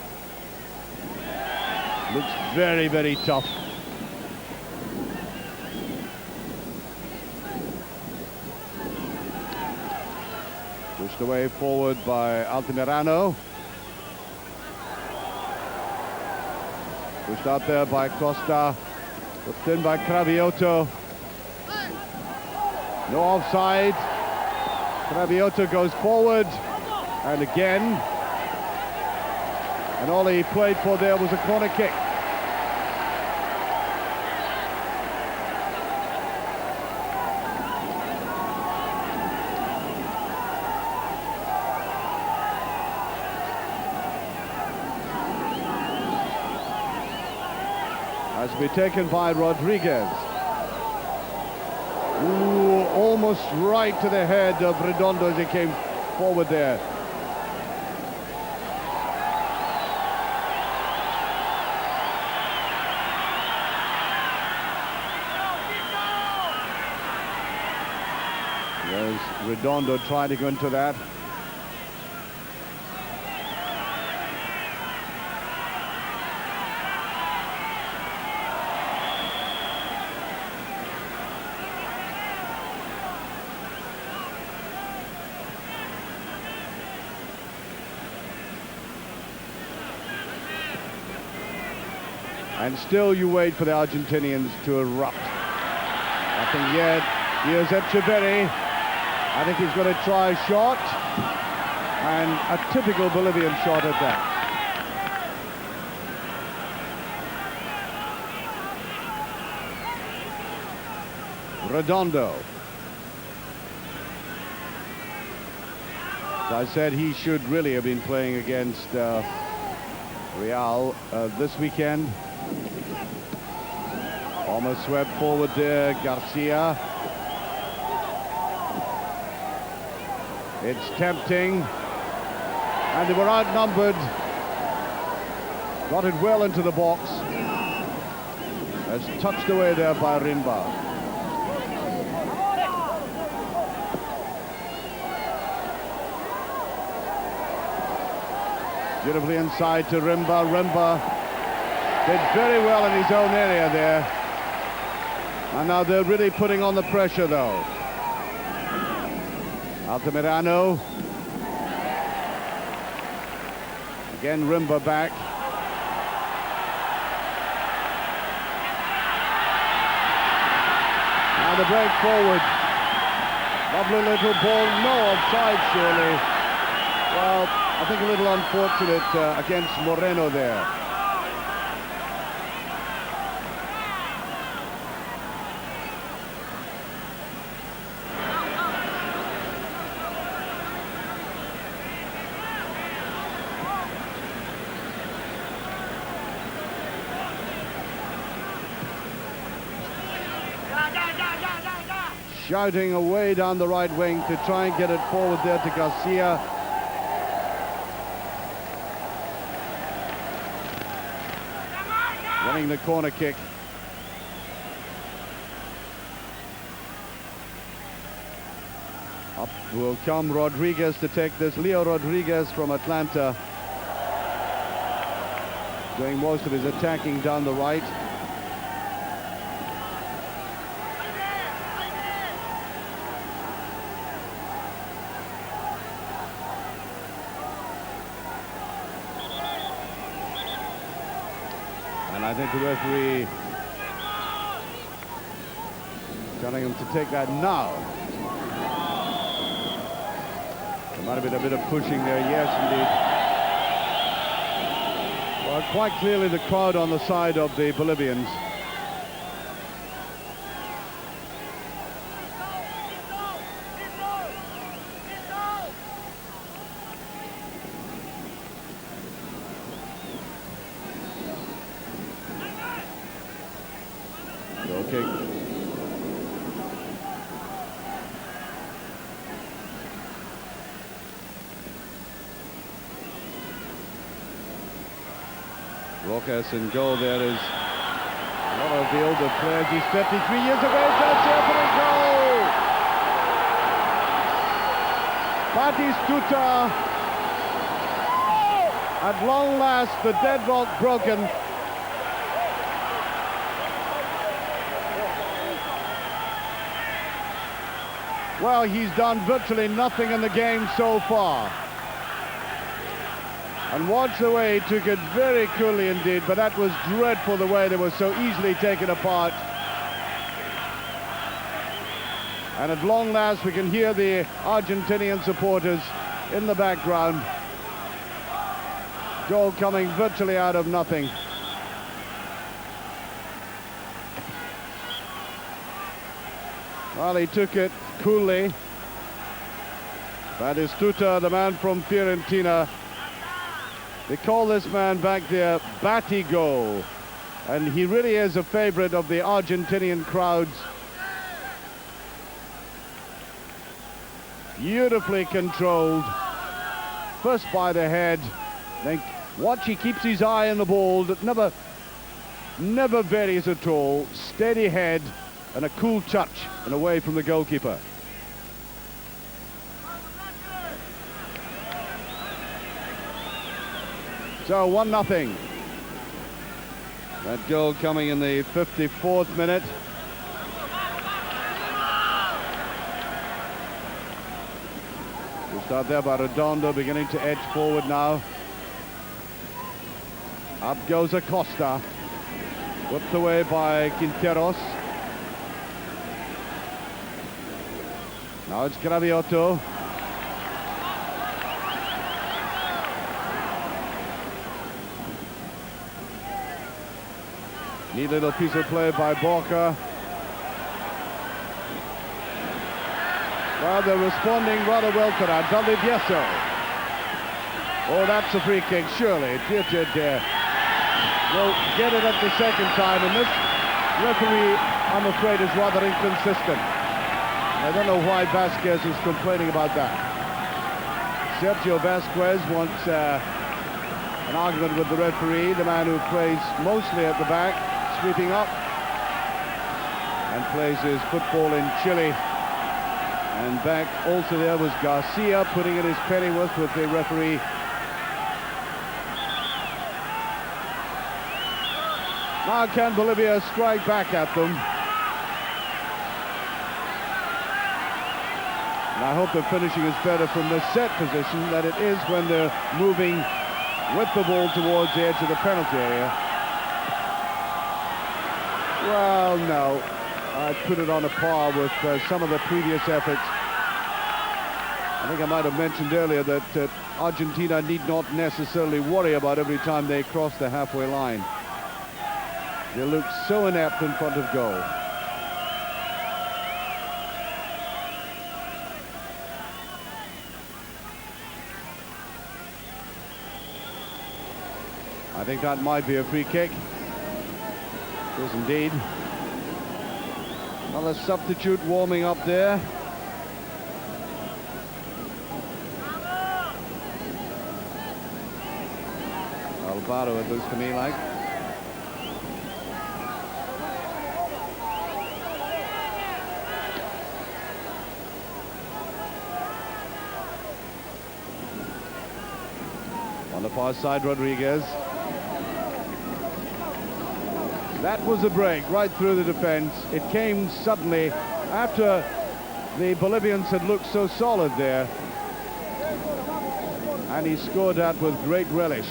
Looks very, very tough. Pushed away forward by Altamirano. Pushed out there by Acosta. Pushed in by Craviotto. No offside. Craviotto goes forward. And again. And all he played for there was a corner kick. Has to be taken by Rodriguez. Ooh, almost right to the head of Redondo as he came forward there. There's Redondo trying to go into that. And still you wait for the Argentinians to erupt. Nothing yet. Here's Echeverri. I think he's going to try a shot. And a typical Bolivian shot at that. Redondo. As I said, he should really have been playing against Real this weekend. Almost swept forward there, Garcia. It's tempting. And they were outnumbered. Got it well into the box. As touched away there by Rimba. Beautifully inside to Rimba. Rimba did very well in his own area there. And now they're really putting on the pressure, though. Altamirano. Again, Rimba back. Now the break forward. Lovely little ball. No offside, surely. Well, I think a little unfortunate against Moreno there. Shouting away down the right wing to try and get it forward there to Garcia. Running the corner kick. Up will come Rodriguez to take this. Leo Rodriguez from Atlanta. Doing most of his attacking down the right. I think the referee telling him to take that now. There might have been a bit of pushing there, yes, indeed. Well, quite clearly the crowd on the side of the Bolivians. Rojas in goal. There is one of the older players. He's 53 years of age. That's the opening goal. Batistuta. At long last, the deadlock broken. Well, he's done virtually nothing in the game so far. And watch the way he took it very coolly indeed, but that was dreadful the way they were so easily taken apart. And at long last we can hear the Argentinian supporters in the background. Goal coming virtually out of nothing. Well, he took it coolly. Batistuta, the man from Fiorentina. They call this man back there Batigo, and he really is a favorite of the Argentinian crowds. Beautifully controlled, first by the head, then watch, he keeps his eye on the ball, that never varies at all, steady head and a cool touch and away from the goalkeeper. So 1-0. That goal coming in the 54th minute. We start there by Redondo, beginning to edge forward now. Up goes Acosta. Whipped away by Quinteros. Now it's Craviotto. Neat little piece of play by Borca. Well, they're responding rather well to that. Valdivieso. Oh, that's a free kick, surely. Dear, dear, dear. Will get it at the second time, and this referee, I'm afraid, is rather inconsistent. I don't know why Vazquez is complaining about that. Sergio Vazquez wants an argument with the referee, the man who plays mostly at the back, sweeping up, and plays his football in Chile. And back also there was Garcia putting in his pennyworth with the referee. Now can Bolivia strike back at them? And I hope the finishing is better from the set position than it is when they're moving with the ball towards the edge of the penalty area. Well, no. I put it on a par with some of the previous efforts. I think I might have mentioned earlier that Argentina need not necessarily worry about every time they cross the halfway line. They look so inept in front of goal. I think that might be a free kick. It is indeed. Another substitute warming up there. Alberto, it looks to me like. On the far side, Rodriguez. That was a break right through the defense. It came suddenly after the Bolivians had looked so solid there. And he scored that with great relish.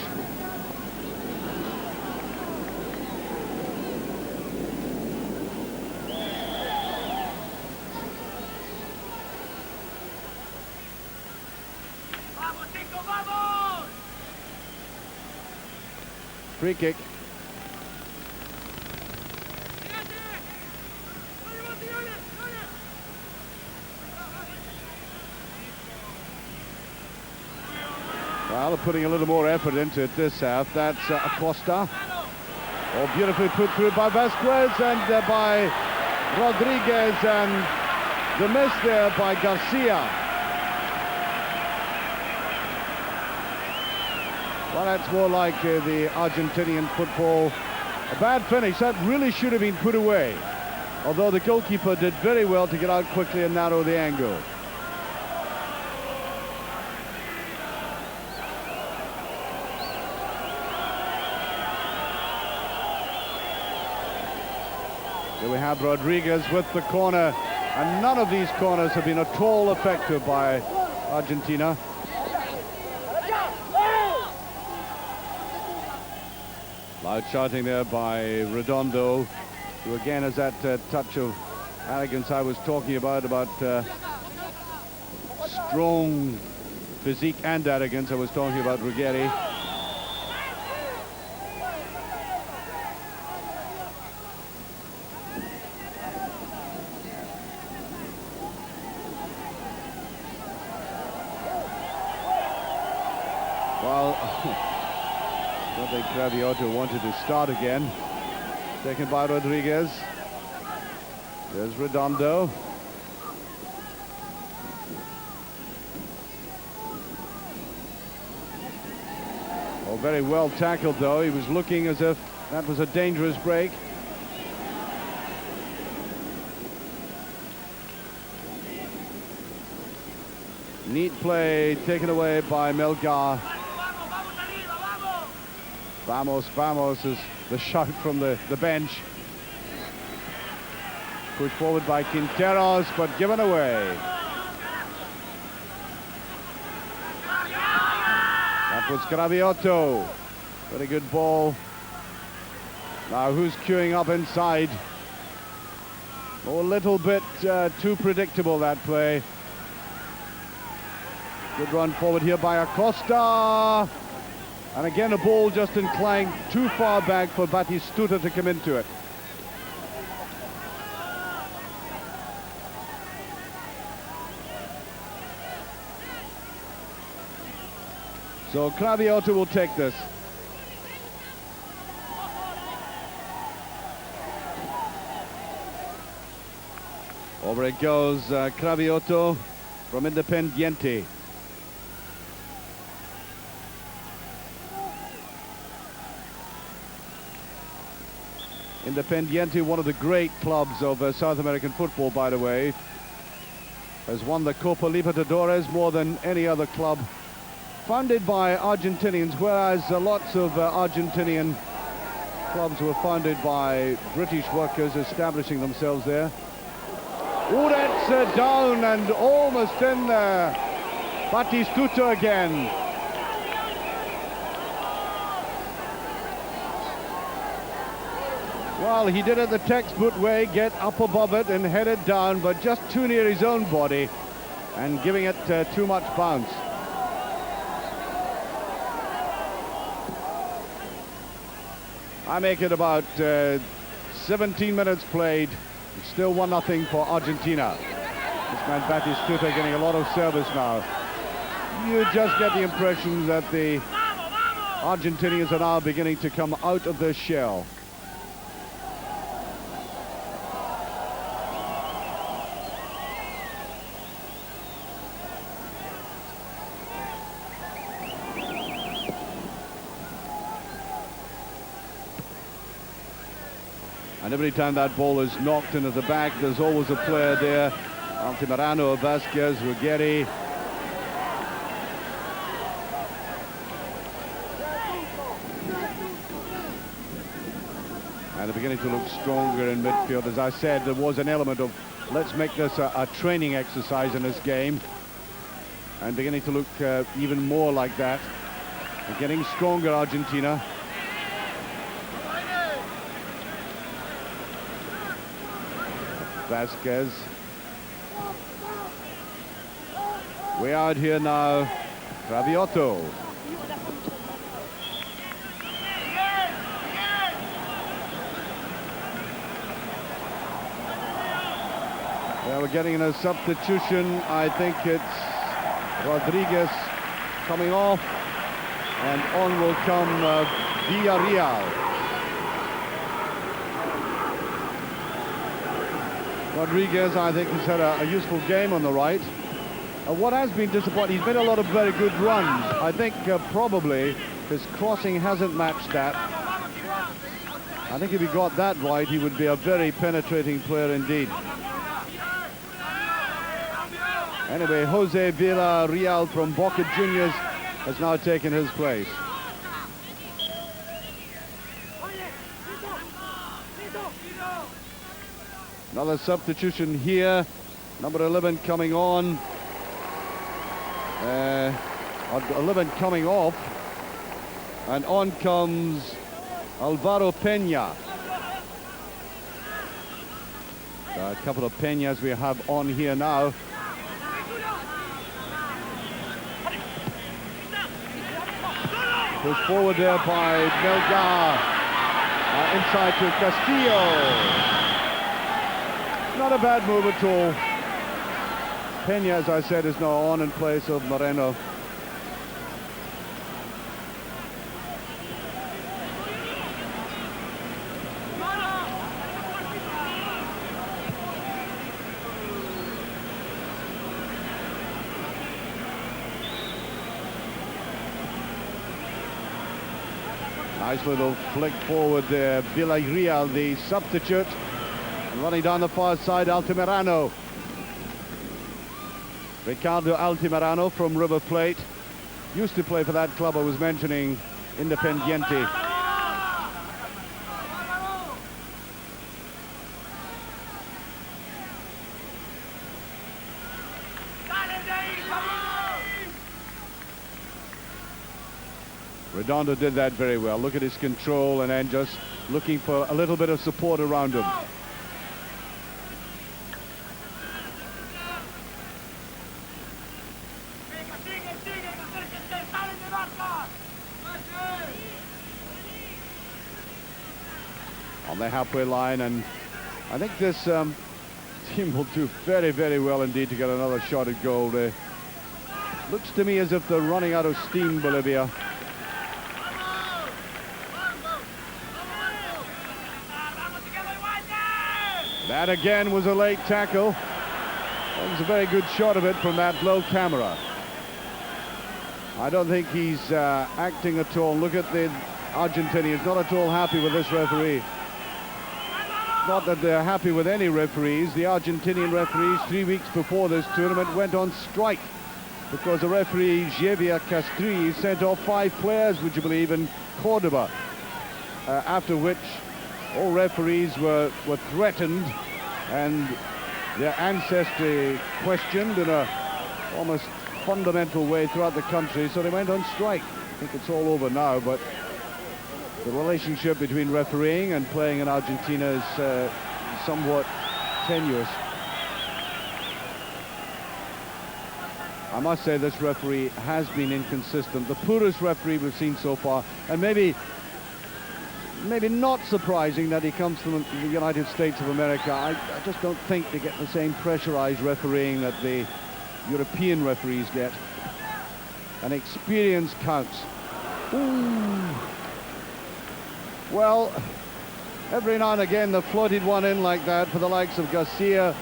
Free kick. Well, they're putting a little more effort into it this half. That's Acosta. Oh, beautifully put through by Vazquez and by Rodriguez, and the miss there by Garcia. Well, that's more like the Argentinian football. A bad finish. That really should have been put away. Although the goalkeeper did very well to get out quickly and narrow the angle. Here we have Rodriguez with the corner, and none of these corners have been at all effective by Argentina. Loud shouting there by Redondo, who again has that touch of arrogance I was talking about strong physique and arrogance. I was talking about Ruggeri. Well, I think Craviotto wanted to start again. Taken by Rodriguez. There's Redondo. Oh, very well tackled though. He was looking as if that was a dangerous break. Neat play taken away by Melgar. Vamos, vamos is the shout from the bench. Pushed forward by Quinteros, but given away. That was Craviotto. Very good ball. Now who's queuing up inside? Oh, a little bit too predictable, that play. Good run forward here by Acosta. And again, a ball just inclined too far back for Batistuta to come into it. So Craviotto will take this. Over it goes, Craviotto from Independiente. Independiente, one of the great clubs of South American football, by the way, has won the Copa Libertadores more than any other club. Founded by Argentinians, whereas lots of Argentinian clubs were founded by British workers establishing themselves there. Oh, that's down and almost in there. Batistuta again. Well, he did it the textbook way, get up above it and head it down, but just too near his own body and giving it too much bounce. I make it about 17 minutes played. It's still 1-0 for Argentina. This man Batistuta getting a lot of service now. You just get the impression that the Argentinians are now beginning to come out of their shell. And every time that ball is knocked into the back, there's always a player there. Altamirano, Vazquez, Ruggeri. And they're beginning to look stronger in midfield. As I said, there was an element of let's make this a training exercise in this game. And beginning to look even more like that. They're getting stronger, Argentina. Vazquez. Way out here now. Craviotto. Yeah, we're getting a substitution. I think it's Rodriguez coming off. And on will come Villarreal. Rodriguez, I think, has had a useful game on the right. What has been disappointing, he's made a lot of very good runs. I think probably his crossing hasn't matched that. I think if he got that right, he would be a very penetrating player indeed. Anyway, Jose Villarreal from Boca Juniors has now taken his place. Another substitution here. Number 11 coming on. 11 coming off. And on comes Alvaro Peña. A couple of Peñas we have on here now. Pushed forward there by Melgar. Inside to Castillo. Not a bad move at all. Peña, as I said, is now on in place of Moreno. Nice little flick forward there. Villarreal, the substitute. Running down the far side, Altamirano. Ricardo Altamirano from River Plate. Used to play for that club I was mentioning, Independiente. Redondo did that very well. Look at his control and then just looking for a little bit of support around him. On the halfway line, and I think this team will do very, very well indeed to get another shot at goal. Looks to me as if they're running out of steam, Bolivia. That again was a late tackle. That was a very good shot of it from that low camera. I don't think he's acting at all. Look at the Argentinians, not at all happy with this referee. Not that they're happy with any referees. The Argentinian referees 3 weeks before this tournament went on strike because the referee Javier Castries sent off 5 players, would you believe, in Cordoba, after which all referees were threatened and their ancestry questioned in a almost fundamental way throughout the country, so they went on strike. I think it's all over now, but the relationship between refereeing and playing in Argentina is somewhat tenuous. I must say this referee has been inconsistent. The poorest referee we've seen so far, and maybe not surprising that he comes from the United States of America. I just don't think they get the same pressurized refereeing that the European referees get. And experience counts. Ooh. Well, every now and again they've floated one in like that for the likes of Garcia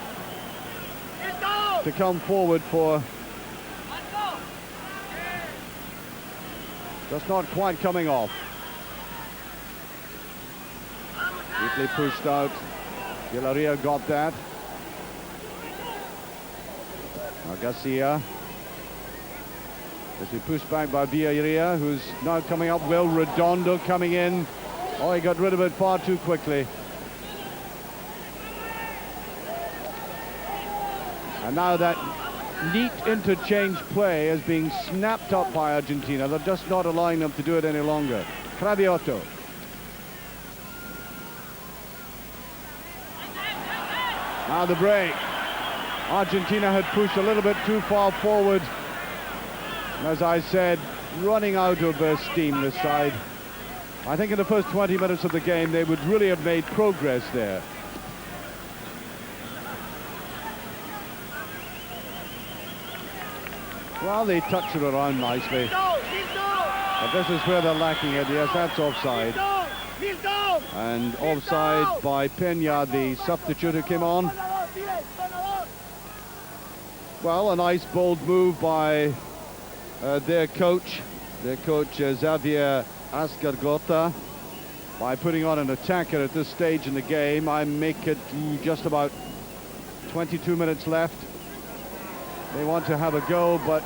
to come forward for. Just not quite coming off. Deeply pushed out. Villarreal got that. Now Garcia. As we push back by Villarreal, who's now coming up well. Redondo coming in. Oh, he got rid of it far too quickly. And now that neat interchange play is being snapped up by Argentina. They're just not allowing them to do it any longer. Craviotto. Now the break. Argentina had pushed a little bit too far forward. And as I said, running out of steam this side. I think in the first 20 minutes of the game they would really have made progress there. Well, they touch it around nicely. But this is where they're lacking it. Yes, that's offside. And offside by Peña, the substitute who came on. Well, a nice bold move by their coach Xavier Ascargota, by putting on an attacker at this stage in the game. I make it just about 22 minutes left. They want to have a go, but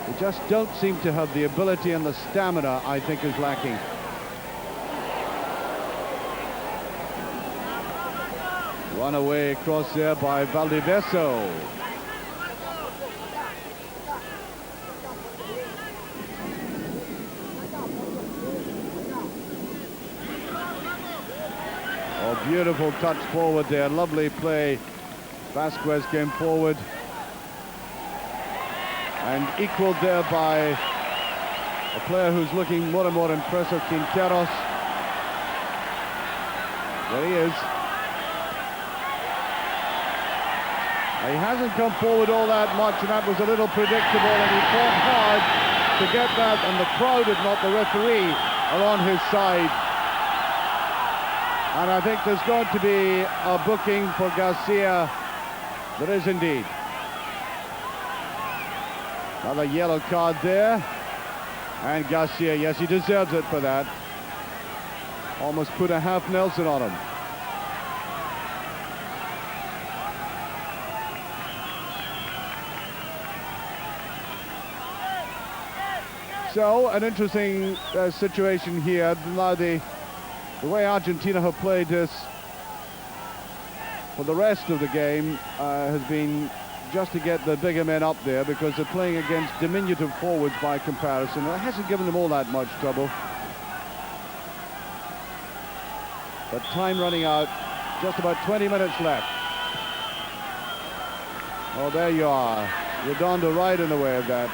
they just don't seem to have the ability, and the stamina, I think, is lacking. Run away across there by Valdivieso. Oh, beautiful touch forward there. Lovely play. Vazquez came forward and equaled there by a player who's looking more and more impressive, Quinteros. There he is. He hasn't come forward all that much, and that was a little predictable, and he fought hard to get that, and the crowd, if not the referee, are on his side. And I think there's going to be a booking for Garcia. There is indeed. Another yellow card there. And Garcia, yes, he deserves it for that. Almost put a half Nelson on him. So, an interesting situation here. Now the way Argentina have played this for the rest of the game has been just to get the bigger men up there, because they're playing against diminutive forwards by comparison. It hasn't given them all that much trouble. But time running out, just about 20 minutes left. Oh, there you are. Redondo right in the way of that.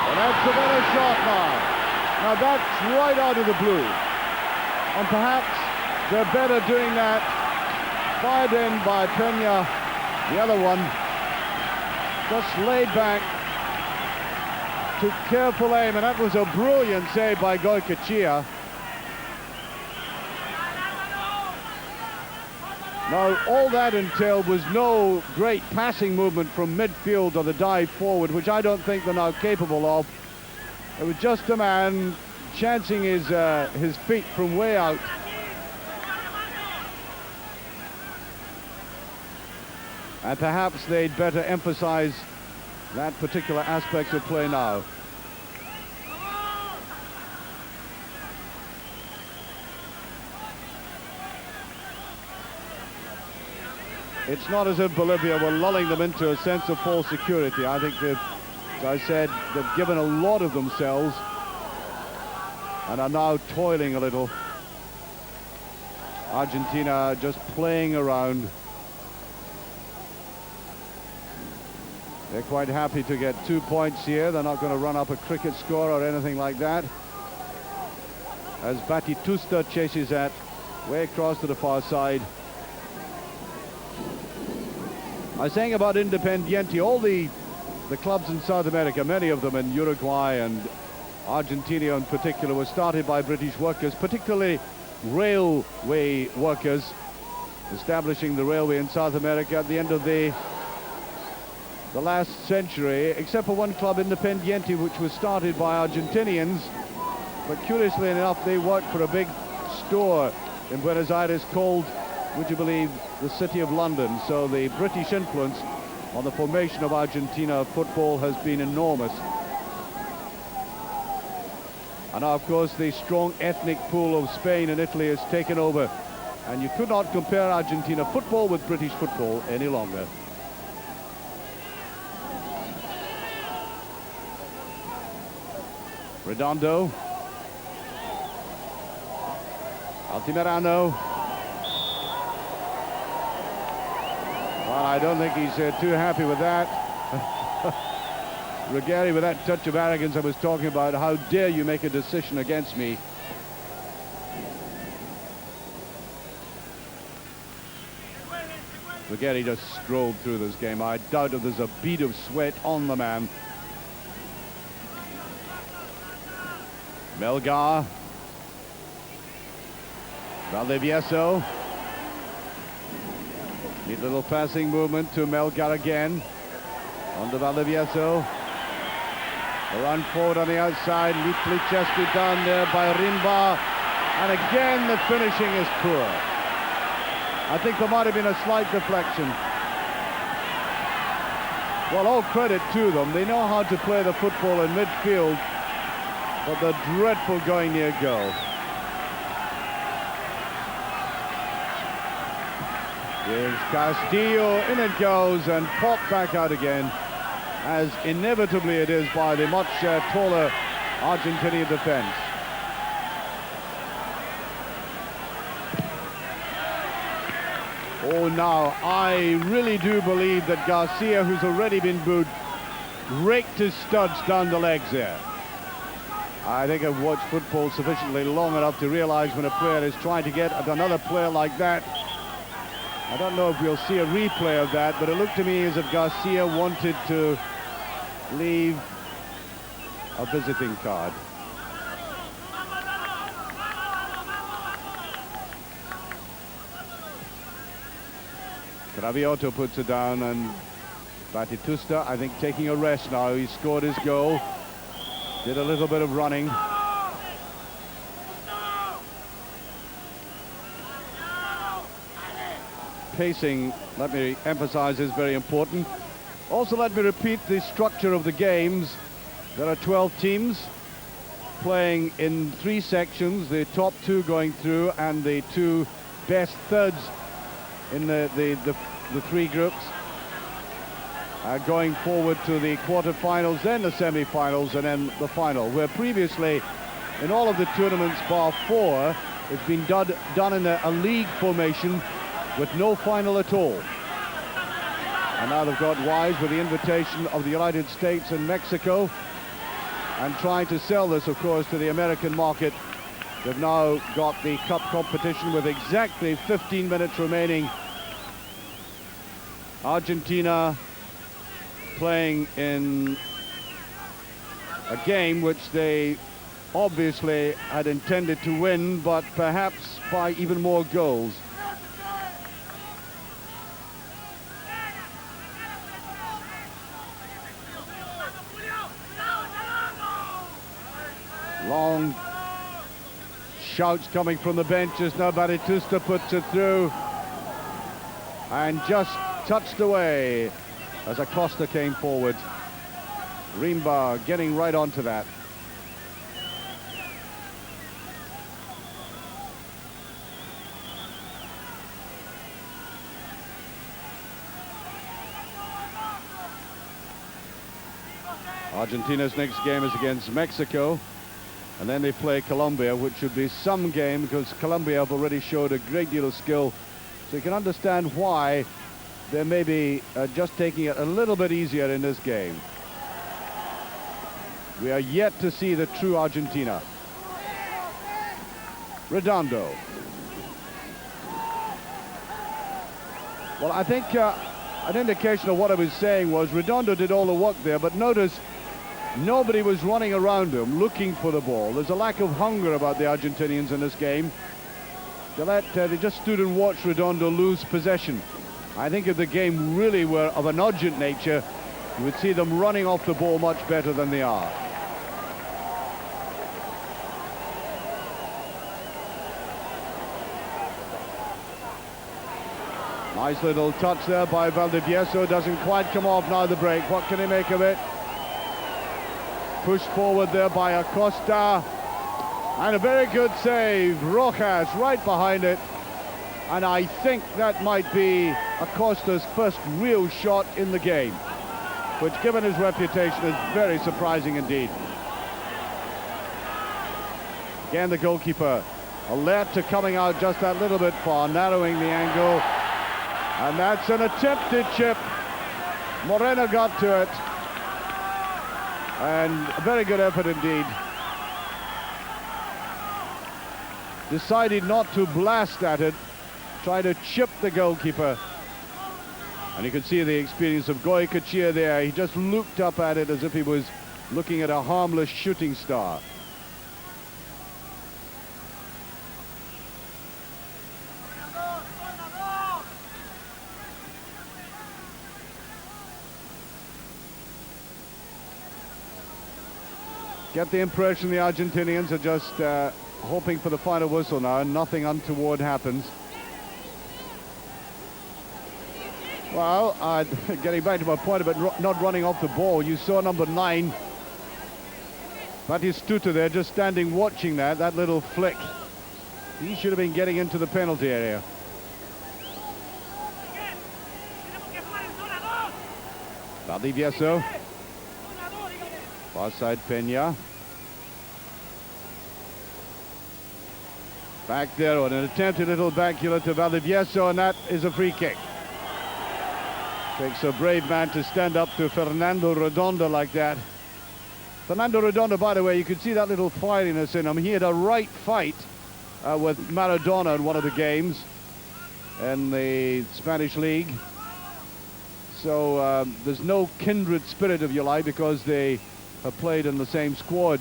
And that's a better shot now. Now that's right out of the blue. And perhaps they're better doing that. Fired in by Peña. The other one just laid back. Took careful aim, and that was a brilliant save by Goycochea. Now, all that entailed was no great passing movement from midfield or the dive forward, which I don't think they're now capable of. It was just a man chancing his feet from way out. And perhaps they'd better emphasize that particular aspect of play now. It's not as if Bolivia were lulling them into a sense of false security. I think they've, as I said, they've given a lot of themselves and are now toiling a little. Argentina just playing around. They're quite happy to get 2 points here. They're not going to run up a cricket score or anything like that. As Batistuta chases that way across to the far side. I was saying about Independiente, all the clubs in South America, many of them in Uruguay and Argentina in particular, were started by British workers, particularly railway workers, establishing the railway in South America at the end of the last century, except for one club, Independiente, which was started by Argentinians. But curiously enough, they worked for a big store in Buenos Aires called, would you believe, the City of London. So the British influence on the formation of Argentina football has been enormous. And now, of course, the strong ethnic pool of Spain and Italy has taken over. And you could not compare Argentina football with British football any longer. Redondo. Altamirano. Well, I don't think he's too happy with that. Ruggeri with that touch of arrogance I was talking about. How dare you make a decision against me? Ruggeri just strolled through this game. I doubt if there's a bead of sweat on the man. Melgar. Valdivieso. Neat little passing movement to Melgar again. On to Valdivieso. A run forward on the outside. Neatly chested down there by Rimba. And again the finishing is poor. I think there might have been a slight deflection. Well, all credit to them. They know how to play the football in midfield. But they're dreadful going near goal. Here's Castillo, in it goes, and popped back out again, as inevitably it is by the much taller Argentinian defense. Oh, now, I really do believe that Garcia, who's already been booed, raked his studs down the legs there. I think I've watched football sufficiently long enough to realize when a player is trying to get at another player like that. I don't know if we'll see a replay of that, but it looked to me as if Garcia wanted to leave a visiting card. Craviotto puts it down, and Batistuta, I think, taking a rest now. He scored his goal. Did a little bit of running. Pacing, let me emphasize, is very important. Also, let me repeat the structure of the games. There are 12 teams. playing in 3 sections, the top 2 going through and the 2 best thirds in the 3 groups. Going forward to the quarterfinals, then the semi-finals, and then the final, where previously in all of the tournaments bar 4 it's been done in a league formation with no final at all. And now they've got wise with the invitation of the United States and Mexico, and trying to sell this, of course, to the American market. They've now got the cup competition with exactly 15 minutes remaining. Argentina playing in a game which they obviously had intended to win, but perhaps by even more goals. Long shouts coming from the benches. Now Batistuta puts it through and just touched away as Acosta came forward. Rimba getting right onto that. Argentina's next game is against Mexico, and then they play Colombia, which should be some game because Colombia have already showed a great deal of skill. So you can understand why they may be just taking it a little bit easier in this game. We are yet to see the true Argentina. Redondo. Well, I think an indication of what I was saying was Redondo did all the work there, but notice nobody was running around him looking for the ball. There's a lack of hunger about the Argentinians in this game. They just stood and watched Redondo lose possession. I think if the game really were of an urgent nature, you would see them running off the ball much better than they are. Nice little touch there by Valdivieso. Doesn't quite come off now, the break. What can he make of it? Pushed forward there by Acosta. And a very good save. Rojas right behind it. And I think that might be Acosta's first real shot in the game, which, given his reputation, is very surprising indeed. Again, the goalkeeper alert to coming out just that little bit far, narrowing the angle. And that's an attempted chip. Moreno got to it. And a very good effort indeed. Decided not to blast at it, tried to chip the goalkeeper. And you can see the experience of Goycochea there. He just looked up at it as if he was looking at a harmless shooting star. Get the impression the Argentinians are just hoping for the final whistle now, and nothing untoward happens. Well, getting back to my point about not running off the ball, you saw number 9, Batistuta there, just standing watching that little flick. He should have been getting into the penalty area. Valdivieso. Far side Peña. Back there on an attempted little backheel to Valdivieso, and that is a free kick. Takes a brave man to stand up to Fernando Redondo like that. Fernando Redondo, by the way, you could see that little fieriness in him. He had a right fight with Maradona in one of the games in the Spanish league. So there's no kindred spirit, if you like, because they have played in the same squad.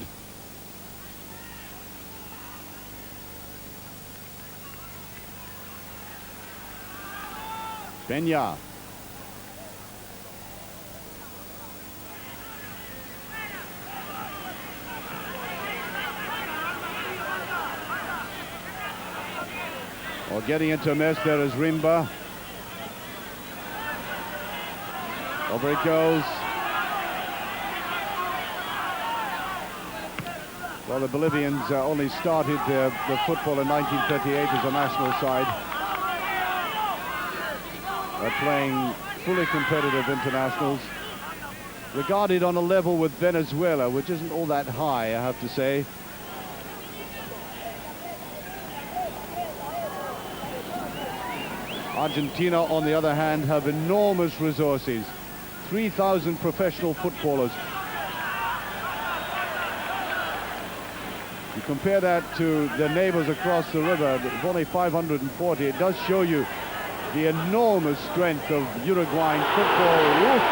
Peña. Well, getting into a mess there is Rimba. Over it goes. Well, the Bolivians only started the football in 1938 as a national side. They're playing fully competitive internationals, regarded on a level with Venezuela, which isn't all that high, I have to say. Argentina, on the other hand, have enormous resources. 3,000 professional footballers. You compare that to their neighbors across the river, with only 540. It does show you the enormous strength of Uruguayan football. Oof.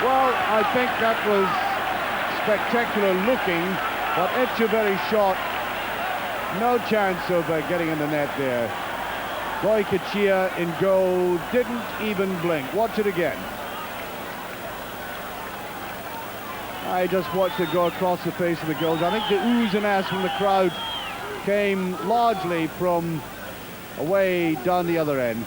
Well, I think that was spectacular looking, but Echeverry shot, no chance of getting in the net there. Goycochea in goal, didn't even blink. Watch it again. I just watched it go across the face of the goals. I think the oohs and ahs from the crowd came largely from away down the other end.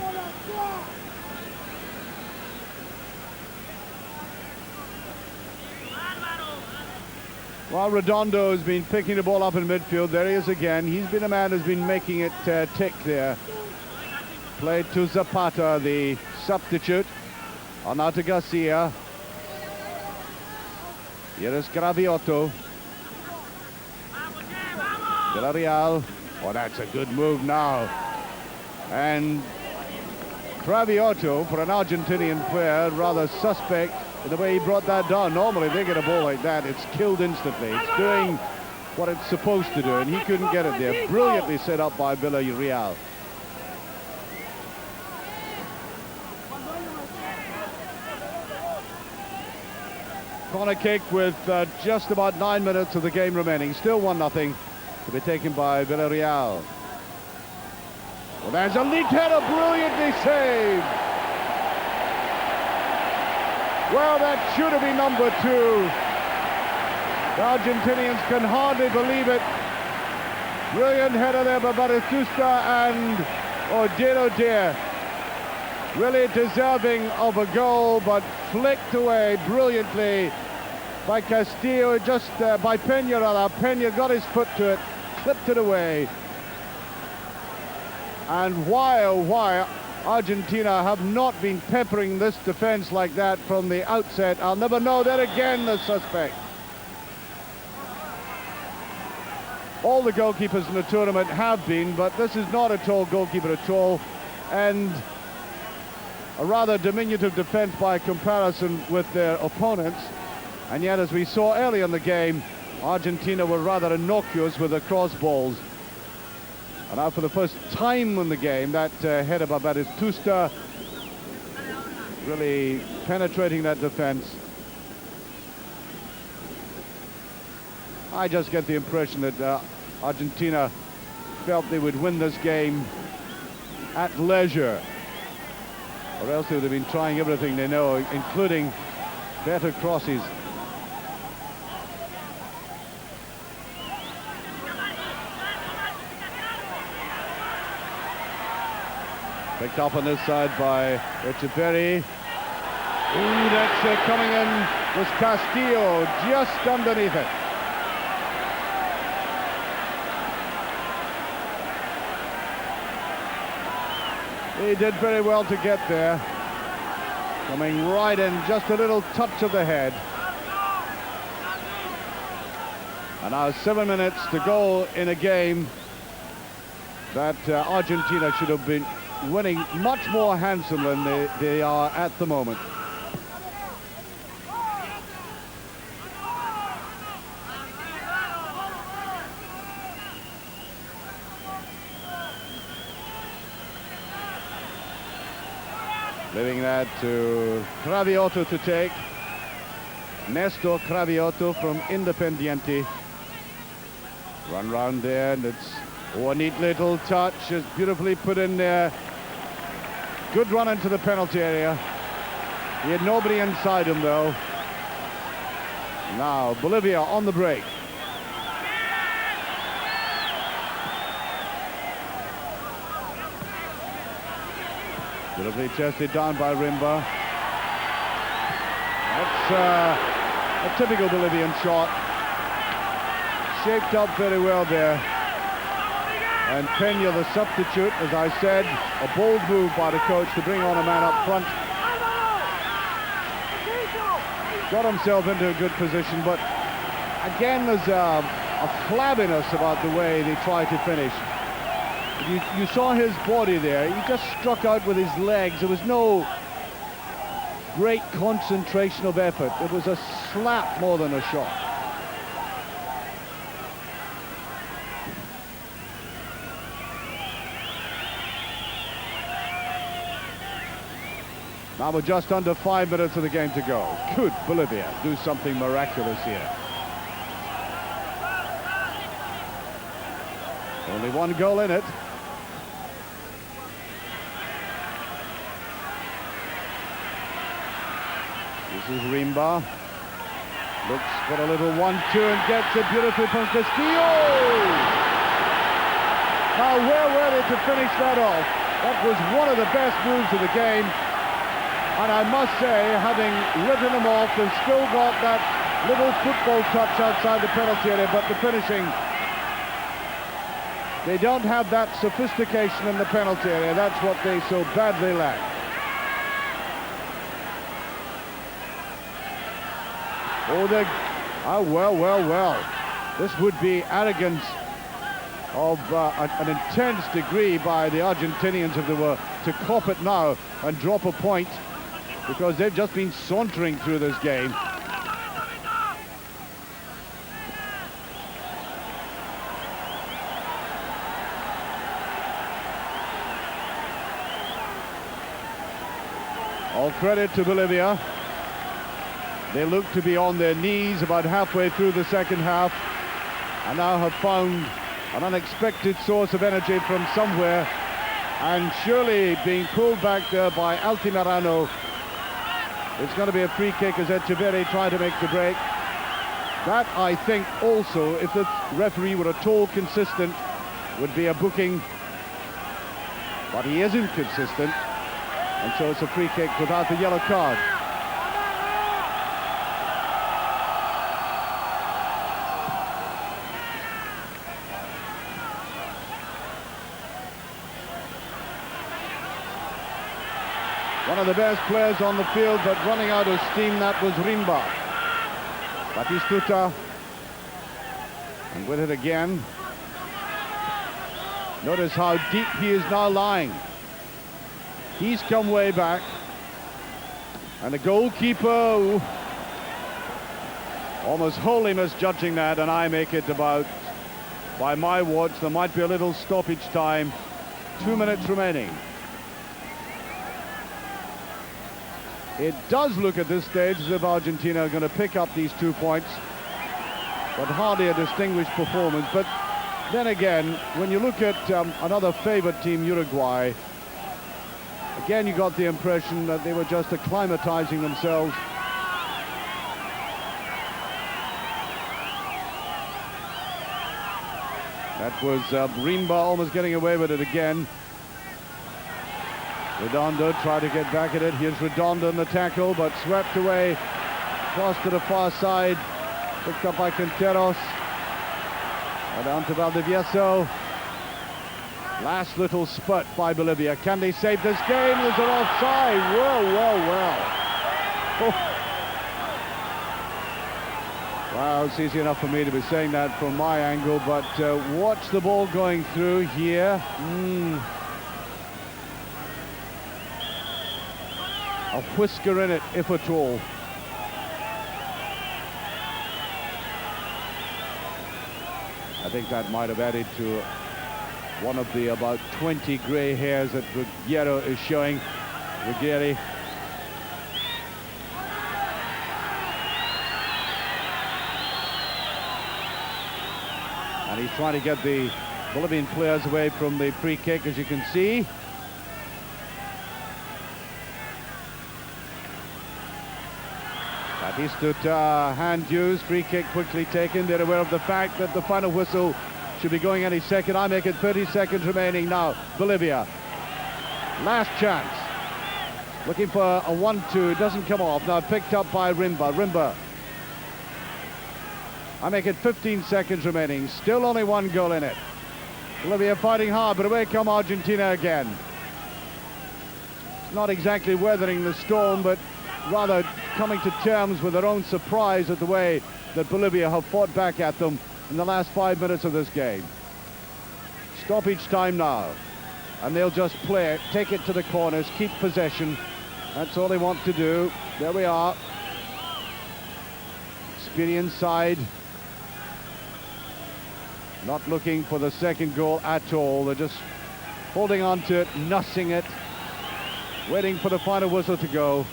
Well, Redondo has been picking the ball up in midfield. There he is again. He's been a man who's been making it tick there. Played to Zapata, the substitute. On now to Garcia. Here is Craviotto. Villarreal. Oh, that's a good move now. And Craviotto, for an Argentinian player, rather suspect in the way he brought that down. Normally, they get a ball like that, it's killed instantly. It's doing what it's supposed to do, and he couldn't get it there. Brilliantly set up by Villarreal. Corner kick with just about 9 minutes of the game remaining. Still 1-0 to be taken by Villarreal. Well, there's a lead header, brilliantly saved. Well, that should have been number 2. The Argentinians can hardly believe it. Brilliant header there by Batistuta, and oh dear, really deserving of a goal, but flicked away brilliantly by Castillo, just by Peña rather. Peña got his foot to it, clipped it away. And why, oh why, Argentina have not been peppering this defense like that from the outset. I'll never know. That again, the suspect. All the goalkeepers in the tournament have been, but this is not a tall goalkeeper at all. And a rather diminutive defense by comparison with their opponents. And yet, as we saw early in the game, Argentina were rather innocuous with the cross balls. And now for the first time in the game, that header by Batistuta really penetrating that defense. I just get the impression that Argentina felt they would win this game at leisure, or else they would have been trying everything they know, including better crosses. Picked up on this side by Echeverry. Ooh, that's coming in was Castillo, just underneath it. He did very well to get there. Coming right in, just a little touch of the head. And now 7 minutes to go in a game that Argentina should have been winning much more handsome than they are at the moment. Leaving that to Craviotto to take. Nestor Craviotto from Independiente. Run round there, and it's a neat little touch. It's beautifully put in there. Good run into the penalty area. He had nobody inside him, though. Now, Bolivia on the break. Beautifully chested down by Rimba. That's a typical Bolivian shot. shaped up very well there. And Peña, the substitute, as I said, a bold move by the coach to bring on a man up front. Got himself into a good position, but again there's a flabbiness about the way they try to finish. You saw his body there. He just struck out with his legs. There was no great concentration of effort. It was a slap more than a shot. Now we're just under 5 minutes of the game to go. Could Bolivia do something miraculous here? Only one goal in it. This is Rimba. Looks for a little 1-2 and gets it beautifully from Castillo. Now where were they to finish that off? That was one of the best moves of the game. And I must say, having written them off, they've still got that little football touch outside the penalty area, but the finishing, they don't have that sophistication in the penalty area. That's what they so badly lack. Well. This would be arrogance of an intense degree by the Argentinians if they were to cop it now and drop a point, because they've just been sauntering through this game. All credit to Bolivia. They look to be on their knees about halfway through the second half and now have found an unexpected source of energy from somewhere, and surely being pulled back there by Altamirano. It's going to be a free kick as Echeverri trying to make the break. That, I think, also, if the referee were at all consistent, would be a booking. But he isn't consistent, and so it's a free kick without the yellow card. One of the best players on the field, but running out of steam, that was Rimba. Batistuta, and with it again. Notice how deep he is now lying. He's come way back. And the goalkeeper, ooh, almost wholly misjudging that, and I make it about, by my watch, there might be a little stoppage time. 2 minutes remaining. It does look at this stage as if Argentina are going to pick up these 2 points, but hardly a distinguished performance. But then again, when you look at another favourite team, Uruguay, again you got the impression that they were just acclimatizing themselves. That was Rimba almost getting away with it again. Redondo tried to get back at it. Here's Redondo in the tackle, but swept away. Cross to the far side. Picked up by Quinteros. And down to Valdivieso. Last little spurt by Bolivia. Can they save this game? There's an offside. Well. Oh. Wow, it's easy enough for me to be saying that from my angle, but watch the ball going through here. A whisker in it, if at all. I think that might have added to one of the about 20 grey hairs that Ruggeri is showing. Ruggeri. And he's trying to get the Bolivian players away from the free kick, as you can see. Batistuta, hand used, free kick quickly taken. They're aware of the fact that the final whistle should be going any second. I make it 30 seconds remaining now. Bolivia, last chance. Looking for a 1-2, doesn't come off. Now picked up by Rimba. I make it 15 seconds remaining. Still only 1 goal in it. Bolivia fighting hard, but away come Argentina again. Not exactly weathering the storm, but rather coming to terms with their own surprise at the way that Bolivia have fought back at them in the last 5 minutes of this game. Stoppage time now, and they'll just play it, take it to the corners, keep possession. That's all they want to do. There we are. Experienced side. Not looking for the second goal at all. They're just holding on to it, nussing it, waiting for the final whistle to go.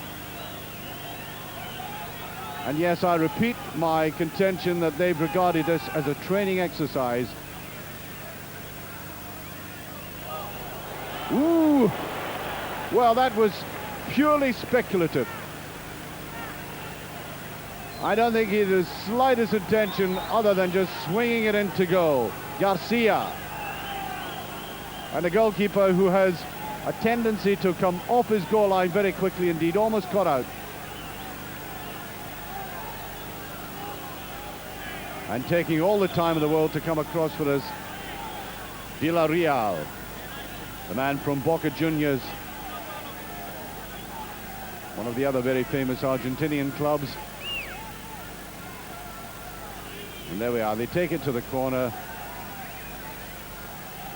And yes, I repeat my contention that they've regarded this as a training exercise. Ooh! Well, that was purely speculative. I don't think he had the slightest intention other than just swinging it into goal. Garcia. And the goalkeeper, who has a tendency to come off his goal line very quickly indeed, almost caught out. And taking all the time in the world to come across for us, Villarreal, the man from Boca Juniors, one of the other very famous Argentinian clubs. And there we are, they take it to the corner,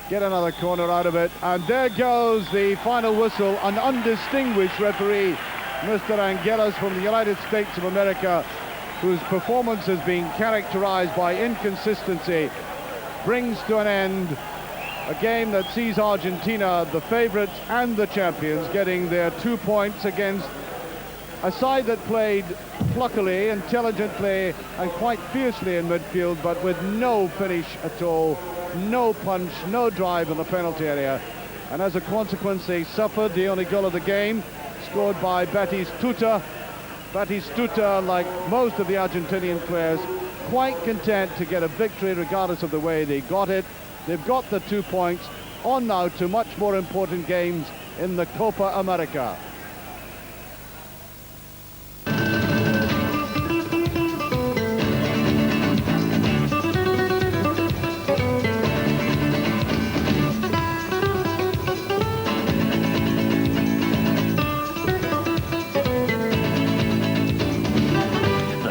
get another corner out of it, and there goes the final whistle. An undistinguished referee, Mr. Angeles from the United States of America, whose performance has been characterized by inconsistency, brings to an end a game that sees Argentina, the favorites and the champions, getting their 2 points against a side that played pluckily, intelligently and quite fiercely in midfield, but with no finish at all, no punch, no drive in the penalty area. And as a consequence, they suffered the only goal of the game, scored by Batistuta. Batistuta, like most of the Argentinian players, quite content to get a victory regardless of the way they got it. They've got the 2 points, on now to much more important games in the Copa América.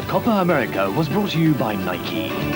Copa America was brought to you by Nike.